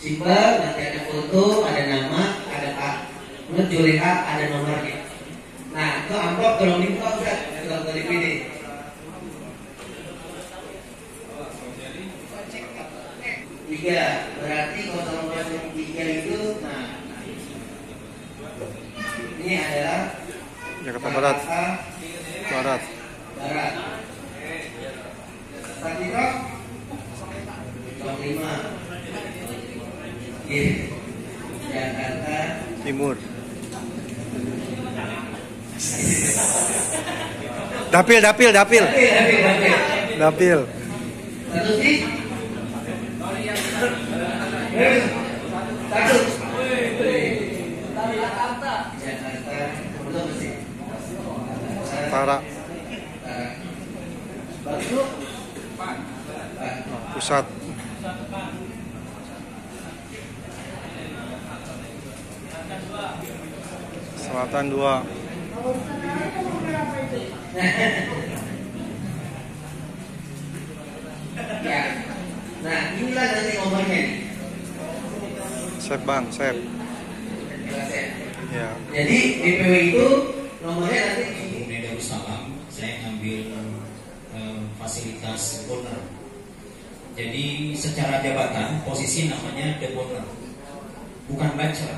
Simpel, nanti ada foto, ada nama, ada Pak menurut Juleha, ada nomornya. Nah itu amplop tolong dibuka Ustaz, kalau DPD. Tiga, berarti 003 itu, nah ini adalah Jakarta Barat. Barat. Satiro 05. Jakarta Timur. Dapil. Satu sih. Satu. Jakarta. Utara. Pusat. Selatan 2. Ya. Nah, inilah nanti nomornya nih. Sep bang, sep. Ya. Jadi DPW itu nomornya nanti di Darussalam. Saya ambil fasilitas owner. Jadi secara jabatan posisi namanya the owner, bukan bacer.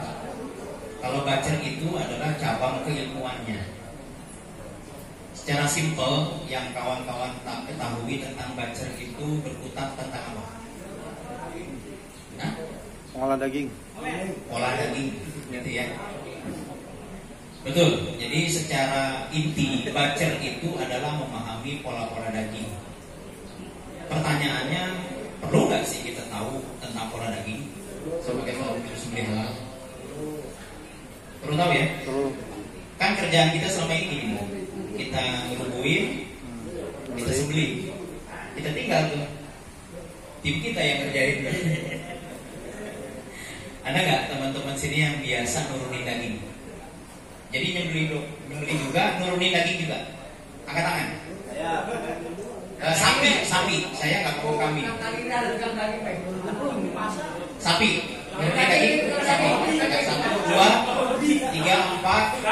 Kalau bacer itu adalah cabang keilmuannya. Secara simpel, yang kawan-kawan tak ketahui tentang bacer itu berkutat tentang apa? Nah, olah daging. Olah daging, gitu ya. Betul. Jadi secara inti bacer itu adalah memahami pola-pola daging. Pertanyaannya, perlu nggak sih kita tahu tentang pola daging sebagai sumber halal? Perlu tahu ya? Perlu. Kan kerjaan kita selama ini kita ngerubuhin, kita sembelih, kita tinggal tuh tim kita yang kerjain. Ada nggak teman-teman sini yang biasa nurunin daging? Jadi nyembelih juga, nurunin daging juga. Angkat tangan. Sapi. Saya nggak mau kambing. Sapi. Nurunin daging. Sapi. 1, 2, 3, 4,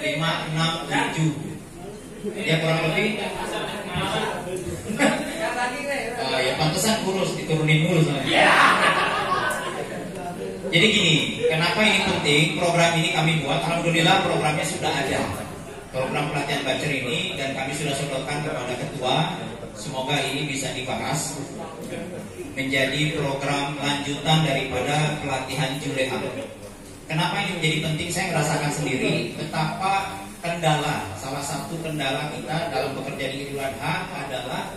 5, 6, 7. Ya kurang lebih. Ya pantesan kurus, diturunin mulu sama dia. Jadi gini, kenapa ini penting? Program ini kami buat, alhamdulillah programnya sudah ada. Program pelatihan bacer ini, dan kami sudah sodorkan kepada ketua. Semoga ini bisa dibahas menjadi program lanjutan daripada pelatihan Juleha. Kenapa ini menjadi penting? Saya merasakan sendiri betapa salah satu kendala kita dalam pekerjaan Idul Adha adalah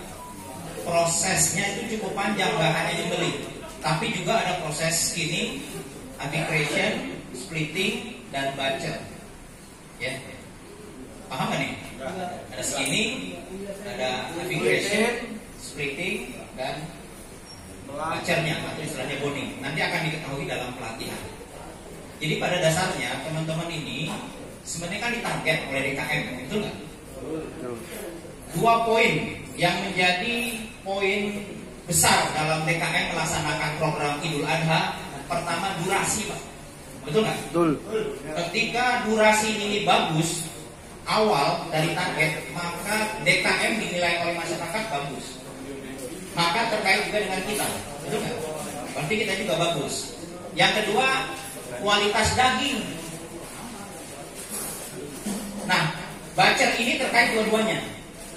prosesnya itu cukup panjang, gak hanya nyembelih, tapi juga ada proses skinning, anti-creation, splitting, dan bacer. Ya, paham gak nih? Ada skinning, ada anti-creation, splitting, dan bacernya atau istilahnya boning. Nanti akan diketahui dalam pelatihan. Jadi pada dasarnya teman-teman ini sebenarnya kan ditarget oleh DKM, betul nggak? dua poin yang menjadi poin besar dalam DKM melaksanakan program Idul Adha. Pertama, durasi, Pak. Betul nggak? Betul. Ketika durasi ini bagus awal dari target, maka DKM dinilai oleh masyarakat bagus. Maka terkait juga dengan kita, betul nggak? Berarti kita juga bagus. Yang kedua, kualitas daging. Nah, bacer ini terkait dua-duanya.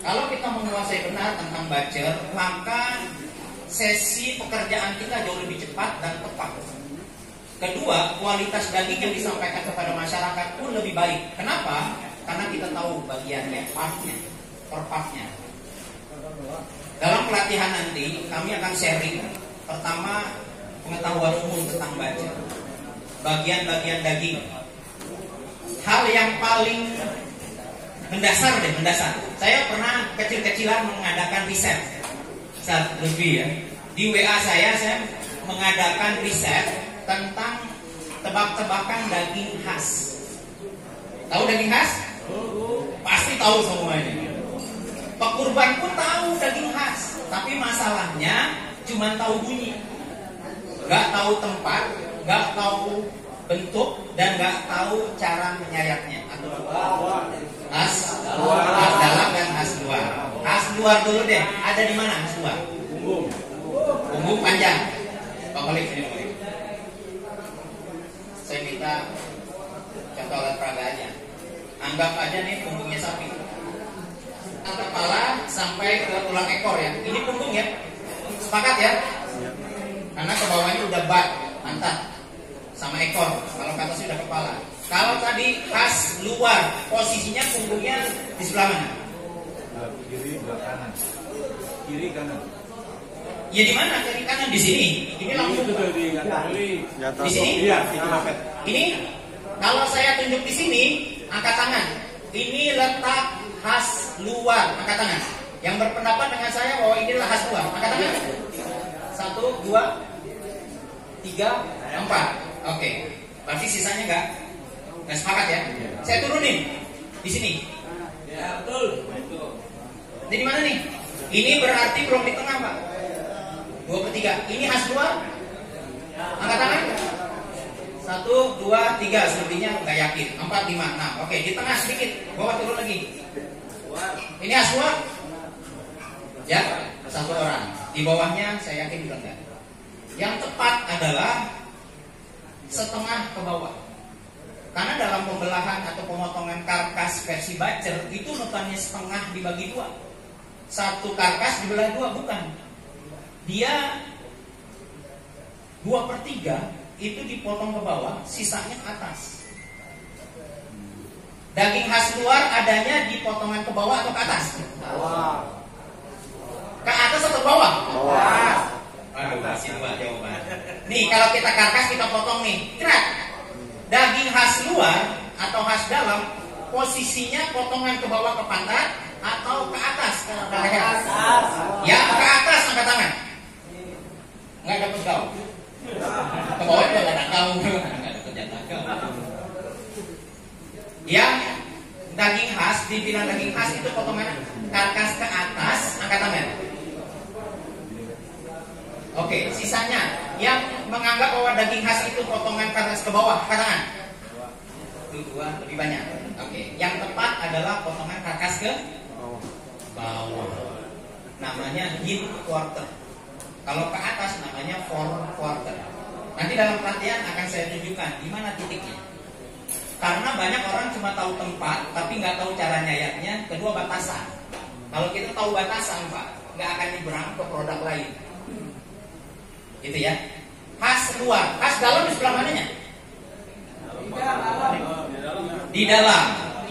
Kalau kita menguasai benar tentang bacer, maka sesi pekerjaan kita jauh lebih cepat dan tepat. Kedua, kualitas daging yang disampaikan kepada masyarakat pun lebih baik. Kenapa? Karena kita tahu bagiannya, partnya, per partnya. Dalam pelatihan nanti, kami akan sharing. Pertama, pengetahuan umum tentang bacer, bagian-bagian daging. Hal yang paling mendasar. Saya pernah kecil-kecilan mengadakan riset. Lebih ya. Di WA saya mengadakan riset tentang tebak-tebakan daging khas. Tahu daging khas? Pasti tahu semuanya. Pekurban pun tahu daging khas, tapi masalahnya cuma tahu bunyi, nggak tahu tempat, nggak tahu bentuk, dan nggak tahu cara menyayatnya. Khas dalam dan khas luar. Khas luar dulu deh. Ada di mana khas luar? Punggung panjang. Pak Khalid, sini Pak Khalid. Saya minta contoh alat peraga aja. Anggap aja nih punggungnya sapi. Kepala sampai ke tulang ekor ya. Ini punggung ya. Sepakat ya? Karena ke bawahnya udah bat, mantap. Sama ekor. Kalau ke atasnya udah kepala. Kalau tadi khas luar, posisinya punggungnya di sebelah mana? Kiri, kanan. Kiri, kanan. Ya di mana? Kiri kanan di sini. Ini langsung di sini. Iya, ini kalau saya tunjuk di sini, angkat tangan. Ini letak khas luar, angkat tangan. Yang berpendapat dengan saya bahwa inilah khas luar, angkat tangan. 1, 2, 3, 4. Oke. Berarti sisanya nggak sepakat ya? Saya turunin di sini. Ya betul. Ini di mana nih? Ini berarti belum di tengah Pak. 2 per 3. Ini khas luar. Angkat tangan. 1, 2, 3. Selebihnya nggak yakin. 4, 5, 6. Oke, di tengah sedikit. Bawah turun lagi. Ini khas luar. Ya, 1 orang. Di bawahnya saya yakin juga enggak. Yang tepat adalah setengah ke bawah. Karena dalam pembelahan atau pemotongan karkas versi bacer itu notannya setengah dibagi 2. 1 karkas dibelah 2, bukan. Dia 2 per 3 itu dipotong ke bawah, sisanya ke atas. Daging khas luar adanya di potongan ke bawah atau ke atas? Ke atas atau ke bawah? Aduh, masih 2 jawaban. Nih, kalau kita karkas kita potong nih, krak. Daging khas luar atau khas dalam posisinya potongan ke bawah ke pantat atau ke atas ke leher? Ya, ke atas angkat tangan. Nggak dapat gaul. Ke bawah juga nggak ada gaul. Nggak dapat jatah gaul. Yang daging khas, dibilang daging khas itu potongan karkas ke atas, angkat tangan. Oke, sisanya yang menganggap bahwa daging khas itu potongan karkas ke bawah, angkat tangan. 2 lebih banyak. Oke, yang tepat adalah potongan karkas ke bawah. Namanya hip quarter. Kalau ke atas namanya fore quarter. Nanti dalam pelatihan akan saya tunjukkan di mana titiknya. Karena banyak orang cuma tahu tempat, tapi nggak tahu cara nyayatnya. Kedua, batasan. Kalau kita tahu batasan, Pak, nggak akan nyebrang ke produk lain. Gitu ya. Khas luar, khas dalam di sebelah mananya? Di dalam.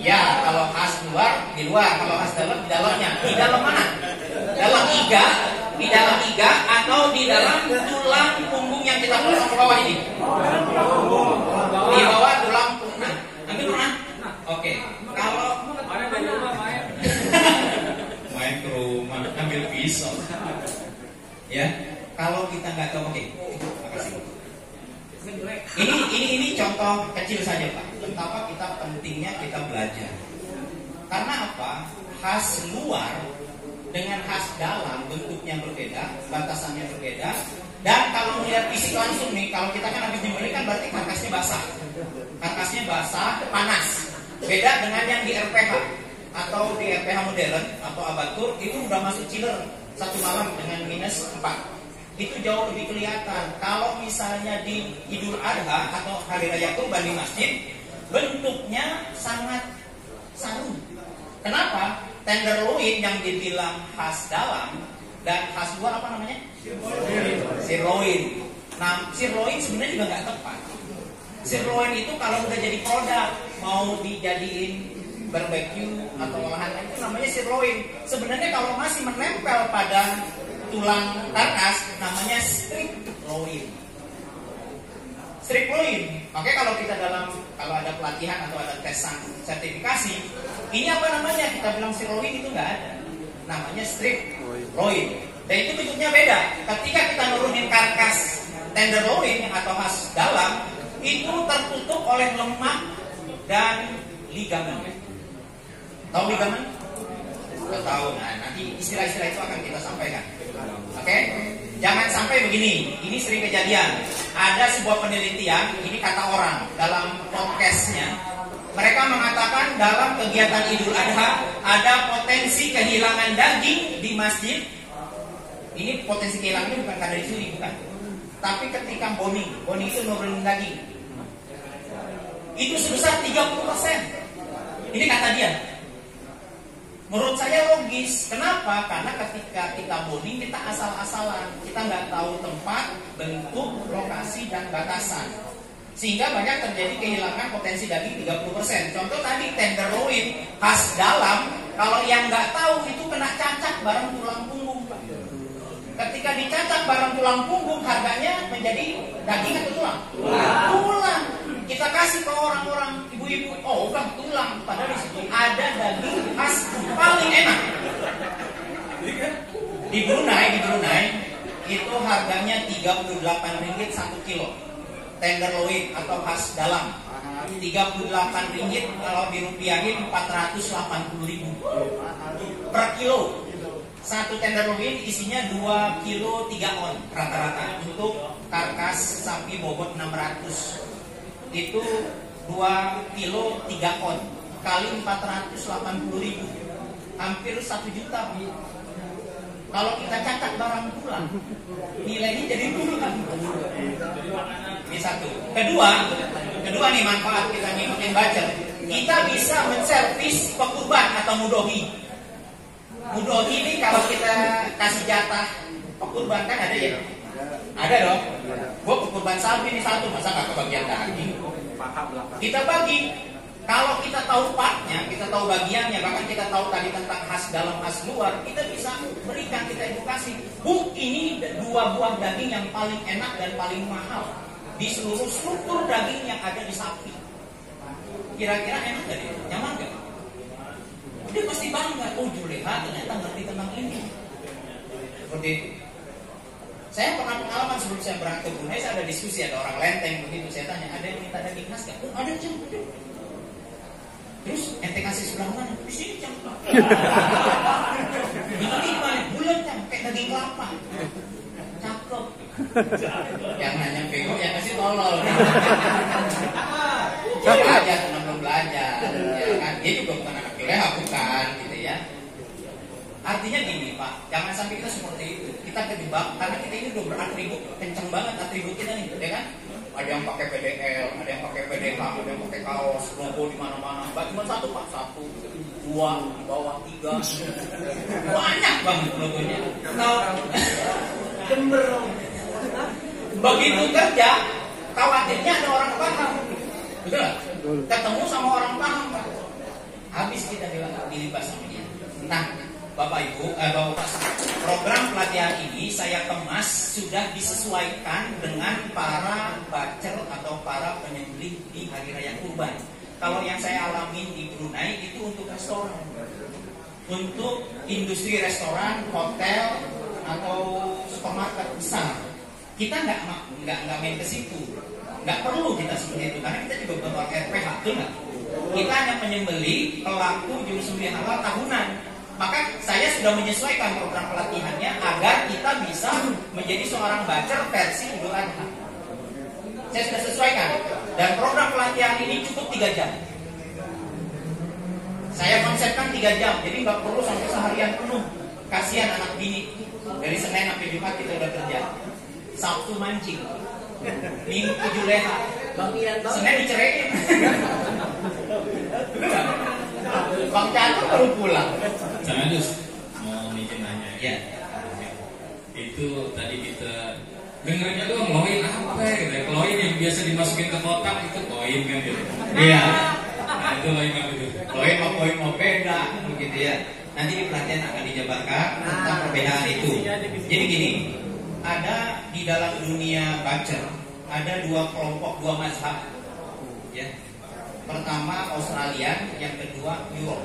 Ya, kalau khas luar di luar, kalau khas dalam di dalamnya. Di dalam mana? Dalam iga, di dalam iga atau di dalam tulang punggung yang kita potong ke bawah ini? Di bawah tulang punggung. Ambil pernah? Oke. Kalau main ke rumah ambil pisau. Ya. Kalau kita nggak tahu, oke. Makasih. Ini contoh kecil saja Pak. Betapa kita pentingnya kita belajar. Karena apa? khas luar dengan khas dalam bentuknya berbeda, batasannya berbeda. Dan kalau melihat fisik langsung nih, kalau kita kan habis nyembelih kan berarti karkasnya basah. Karkasnya basah, panas. Beda dengan yang di RPH atau di RPH modern atau abatur itu udah masuk chiller 1 malam dengan -4. Itu jauh lebih kelihatan. Kalau misalnya di Idul Adha atau Hari Raya Kurban di masjid, bentuknya sangat saru. Kenapa? Tenderloin yang dibilang khas dalam dan khas luar apa namanya? Sirloin. Nah, sirloin sebenarnya juga nggak tepat. Sirloin itu kalau udah jadi produk, mau dijadiin barbecue atau olahan itu namanya sirloin. Sebenarnya kalau masih menempel pada tulang karkas namanya strip loin. Strip loin. Makanya kalau kita kalau ada pelatihan atau ada tes sertifikasi, ini apa namanya? Kita bilang sirloin itu nggak ada. Namanya strip loin. Dan itu bentuknya beda. Ketika kita nurunin karkas tenderloin atau khas dalam, itu tertutup oleh lemak dan ligamen. Tahu ligamen? Nggak tahu. Nah, nanti istilah-istilah itu akan kita sampaikan. Oke? Jangan sampai begini. Ini sering kejadian. Ada sebuah penelitian, ini kata orang dalam podcastnya. Mereka mengatakan dalam kegiatan Idul Adha ada potensi kehilangan daging di masjid. Ini potensi kehilangannya bukan karena dicuri, bukan. Tapi ketika boni itu nurunin daging. Itu sebesar 30%. Ini kata dia. Menurut saya logis. Kenapa? Karena ketika kita bonding kita asal-asalan. Kita nggak tahu tempat, bentuk, lokasi, dan batasan. Sehingga banyak terjadi kehilangan potensi daging 30%. Contoh tadi tenderloin khas dalam. Kalau yang nggak tahu itu kena cacat bareng tulang punggung. Ketika dicacat bareng tulang punggung, harganya menjadi daging atau tulang? Tulang. Kita kasih ke orang-orang ibu-ibu, oh bukan tulang, padahal di situ ada daging khas paling enak. Di Brunei itu harganya Rp38 1 kilo. Tenderloin atau khas dalam. Rp38 kalau dirupiahin 480.000 per kilo. Satu tenderloin isinya 2 kilo 3 on rata-rata untuk karkas sapi bobot 600. Itu 2 kilo 3 on kali 480.000, hampir 1 juta. Kalau kita cacat barang pulang, nilainya jadi bulan. Ini satu. Kedua nih manfaat kita ngikutin baca. Kita bisa menservis pekurban atau mudohi. Mudohi ini kalau kita kasih jatah pekurban kan ada ya? Ada dong. Gue pekurban sapi ini satu, masa nggak kebagian daging? Kita bagi. Kalau kita tahu partnya, kita tahu bagiannya, bahkan kita tahu tadi tentang khas dalam khas luar, kita bisa berikan, kita edukasi. Ini 2 buah daging yang paling enak dan paling mahal di seluruh struktur daging yang ada di sapi. Kira-kira enak gak dia? Nyaman gak? Dia pasti bangga. Oh Juleha ternyata ngerti tentang ini. Seperti itu. Saya pernah pengalaman sebelum saya berangkat ke Brunei, saya ada diskusi, ada orang lenteng begitu. Saya tanya, ada yang minta daging khas gak? Oh ada Cang. Terus ente kasih sebelah mana? Di sini Cang. Ini mana? Bulan Cang, kayak daging kelapa. Cakep. Yang nanya bego ya kasih tolol. Belajar, tenang belum belajar. Ya kan? Dia juga bukan anak Juleha, bukan gitu ya. Artinya gini Pak, jangan sampai kita seperti itu. Kita kejebak karena kita ini udah beratribut, kenceng banget atribut kita nih, ya kan? Ada yang pakai PDL, ada yang pakai PDK, ada yang pakai kaos, logo di mana-mana. Gak cuma satu Pak, 1, 2, di bawah 3, banyak banget logonya. Nah, begitu kerja, khawatirnya ada orang paham, betul nggak? Ketemu sama orang paham Pak, habis kita dilibas sama dia. Nah, Bapak Ibu, Bapak, program pelatihan ini saya kemas sudah disesuaikan dengan para bacer atau para penyembelih di Hari Raya Kurban. Kalau yang saya alamin di Brunei itu untuk restoran, untuk industri restoran, hotel atau supermarket besar. Kita nggak main ke situ, nggak perlu kita seperti itu karena kita juga bukan RPH, betul nggak? Kita hanya penyembeli pelaku jurusembelit halal tahunan. Maka saya sudah menyesuaikan program pelatihannya agar kita bisa menjadi seorang bacer versi Idul Adha. Saya sudah sesuaikan. Dan program pelatihan ini cukup 3 jam. Saya konsepkan 3 jam, jadi nggak perlu sampai seharian penuh. Kasihan anak bini. Dari Senin sampai Jumat kita udah kerja. Sabtu mancing, Minggu juleha, Senin diceraiin. Bang Catur baru pulang. Janus mau bikin nanya ya. Itu tadi kita dengarnya tuh loin apa gitu. Loin yang biasa dimasukin ke kotak itu loin kan gitu. Iya. Nah itu loin apa itu? Loin mau beda begitu ya. Nanti di pelatihan akan dijabarkan tentang perbedaan itu. Jadi gini, ada di dalam dunia baca ada 2 kelompok, 2 mazhab. Ya. Pertama Australia, yang kedua Europe.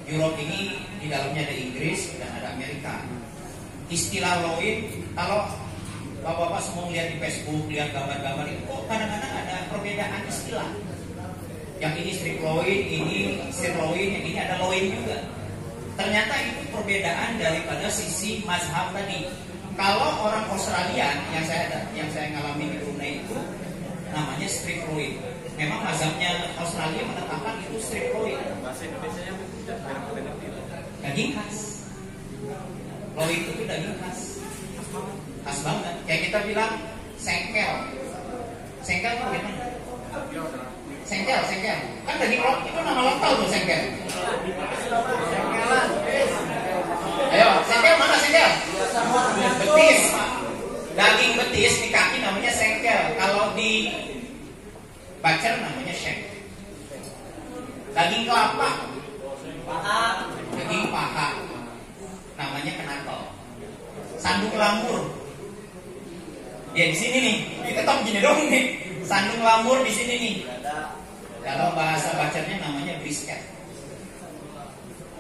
Europe ini di dalamnya ada Inggris dan ada Amerika. Istilah loin, kalau bapak-bapak semua lihat di Facebook, lihat gambar-gambar itu, kok kadang-kadang ada perbedaan istilah. Yang ini strip loin, ini sirloin, yang ini ada loin juga. Ternyata itu perbedaan daripada sisi mazhab tadi. Kalau orang Australia yang saya ngalamin di Brunei itu namanya strip loin. Memang mazhabnya Australia menetapkan itu strip loin. Bahasa Indonesianya daging khas. Loin itu daging khas. Khas banget. Kayak kita bilang sengkel. Sengkel itu gimana? Sengkel. Kan daging loin itu nama lokal tuh sengkel. Ayo, sengkel mana sengkel? Betis. Daging betis di kaki namanya sengkel. Kalau di bacer namanya shank. Daging kelapa, daging paha, namanya kenakel. Sandung lamur, ya di sini nih. Kita tahu gini dong nih. Sandung lamur di sini nih. Kalau bahasa bacernya namanya brisket.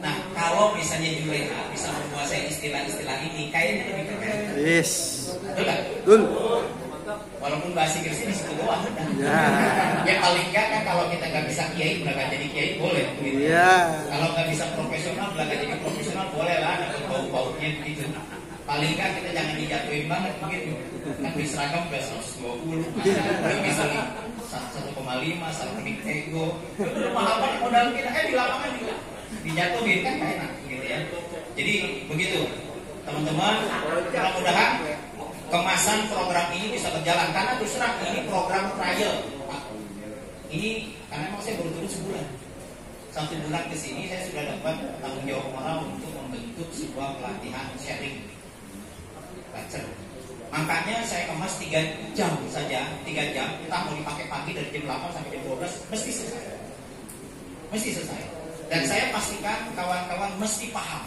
Nah, kalau misalnya Juleha bisa menguasai istilah-istilah ini, kayaknya lebih keren. Yes. Betul nggak? Betul. Walaupun bahasa Inggris ini situ doang. Ya paling nggak kan kalau kita nggak bisa kiai, belajar jadi kiai boleh. Gitu. Kalau nggak bisa profesional, belajar jadi profesional boleh lah. Ada bau-baunya begitu. Paling nggak kita jangan dijatuhin banget begitu. Kan di seragam udah 120, bisa 1,5, seragam ego. Itu mahal banget modal kita. Di lapangan juga dijatuhin kan nggak enak gitu ya. Jadi begitu teman-teman. Mudah-mudahan kemasan program ini bisa berjalan karena terus terang ini program trial Pak. Ini karena memang saya baru turun sebulan. 1 bulan ke sini saya sudah dapat tanggung jawab moral untuk membentuk sebuah pelatihan sharing baca. Makanya saya kemas 3 jam saja, 3 jam. Kita mau dipakai pagi dari jam 8 sampai jam 12 mesti selesai. Mesti selesai. Dan saya pastikan kawan-kawan mesti paham.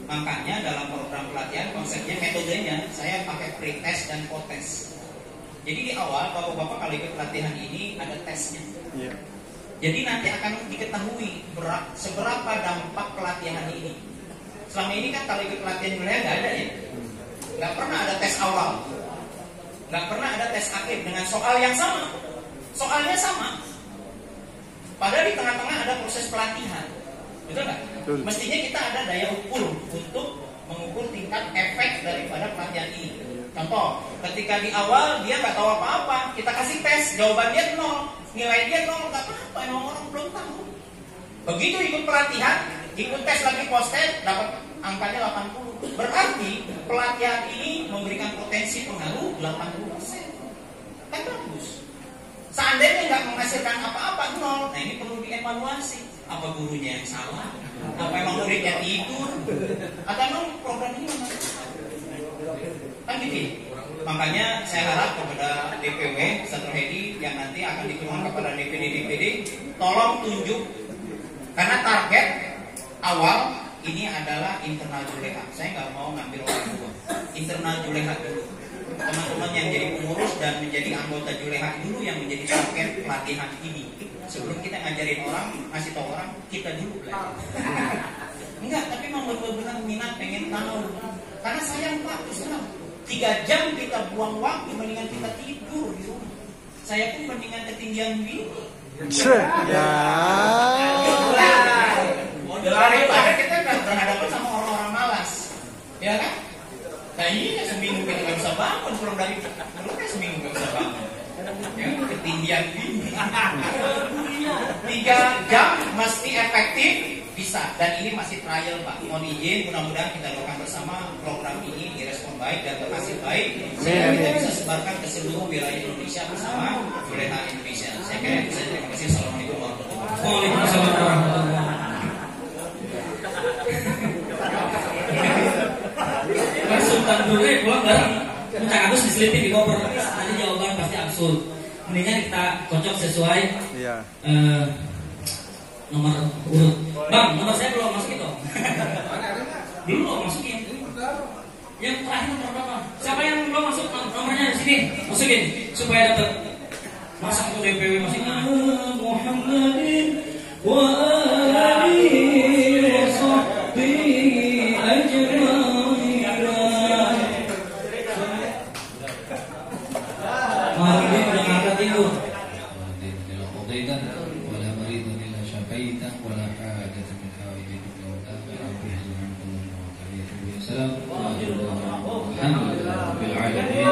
Makanya dalam program pelatihan konsepnya metodenya saya pakai pre-test dan post-test. Jadi di awal bapak-bapak kalau ikut pelatihan ini ada tesnya. Jadi nanti akan diketahui seberapa dampak pelatihan ini. Selama ini kan kalau ikut pelatihan Juleha nggak ada ya. Nggak pernah ada tes awal. Nggak pernah ada tes akhir dengan soal yang sama. Soalnya sama. Padahal di tengah-tengah ada proses pelatihan. Betul nggak? Mestinya kita ada daya ukur untuk mengukur tingkat efek daripada pelatihan ini. Contoh, ketika di awal dia nggak tahu apa-apa, kita kasih tes, jawaban dia 0, nilai dia 0, nggak apa-apa, emang orang belum tahu. Begitu ikut pelatihan, ikut tes lagi post-test, dapat angkanya 80. Berarti pelatihan ini memberikan potensi pengaruh 80%. Kan bagus. Seandainya nggak menghasilkan apa-apa 0, nah ini perlu dievaluasi. Apa gurunya yang salah? Apa emang muridnya tidur? Atau emang program ini memang kan gitu. Makanya saya harap kepada DPW Satu Hedi yang nanti akan dituangkan kepada DPD, tolong tunjuk karena target awal ini adalah internal Juleha. Saya nggak mau ngambil orang luar. Internal Juleha dulu. Teman-teman yang jadi pengurus dan menjadi anggota Juleha dulu yang menjadi target pelatihan ini. Sebelum kita ngajarin orang, ngasih tahu orang, kita dulu belajar. Enggak, tapi memang benar-benar minat pengen tahu. Karena sayang Pak, terus terang 3 jam kita buang waktu, mendingan kita tidur di rumah. Saya pun mendingan ketinggian begini. Ya. Daripada kita berhadapan sama orang-orang malas, ya kan? Nah ini seminggu kita nggak bisa bangun, kurang dari seminggu nggak bisa bangun. Ya, ketinggian ini 3 jam mesti efektif bisa, dan ini masih trial Pak. Mohon izin, mudah-mudahan kita doakan bersama program ini direspon baik dan berhasil baik sehingga kita bisa sebarkan ke seluruh wilayah Indonesia bersama Juleha Indonesia. Saya kira itu saja. Terima kasih. Assalamualaikum warahmatullahi wabarakatuh. Waalaikumsalam warahmatullahi wabarakatuh. Sultan dulu pulang bareng. Muncak Agus diselipin di koper. Tadi jawaban pasti absurd. Mendingan kita cocok sesuai nomor urut. Bang, nomor saya belum masuk itu. Belum lo masukin. Yang terakhir nomor berapa? Siapa yang belum masuk nomornya di sini? Masukin supaya dapat. Masa itu DPW masih Muhammadin wa alihi wa sahbihi ajma'in. Mari udah ngangkat itu. ولا مريض إلا شفيته ولا حاجة من حوائج الدنيا والآخرة رب اجعل عنكم الحمد لله رب العالمين.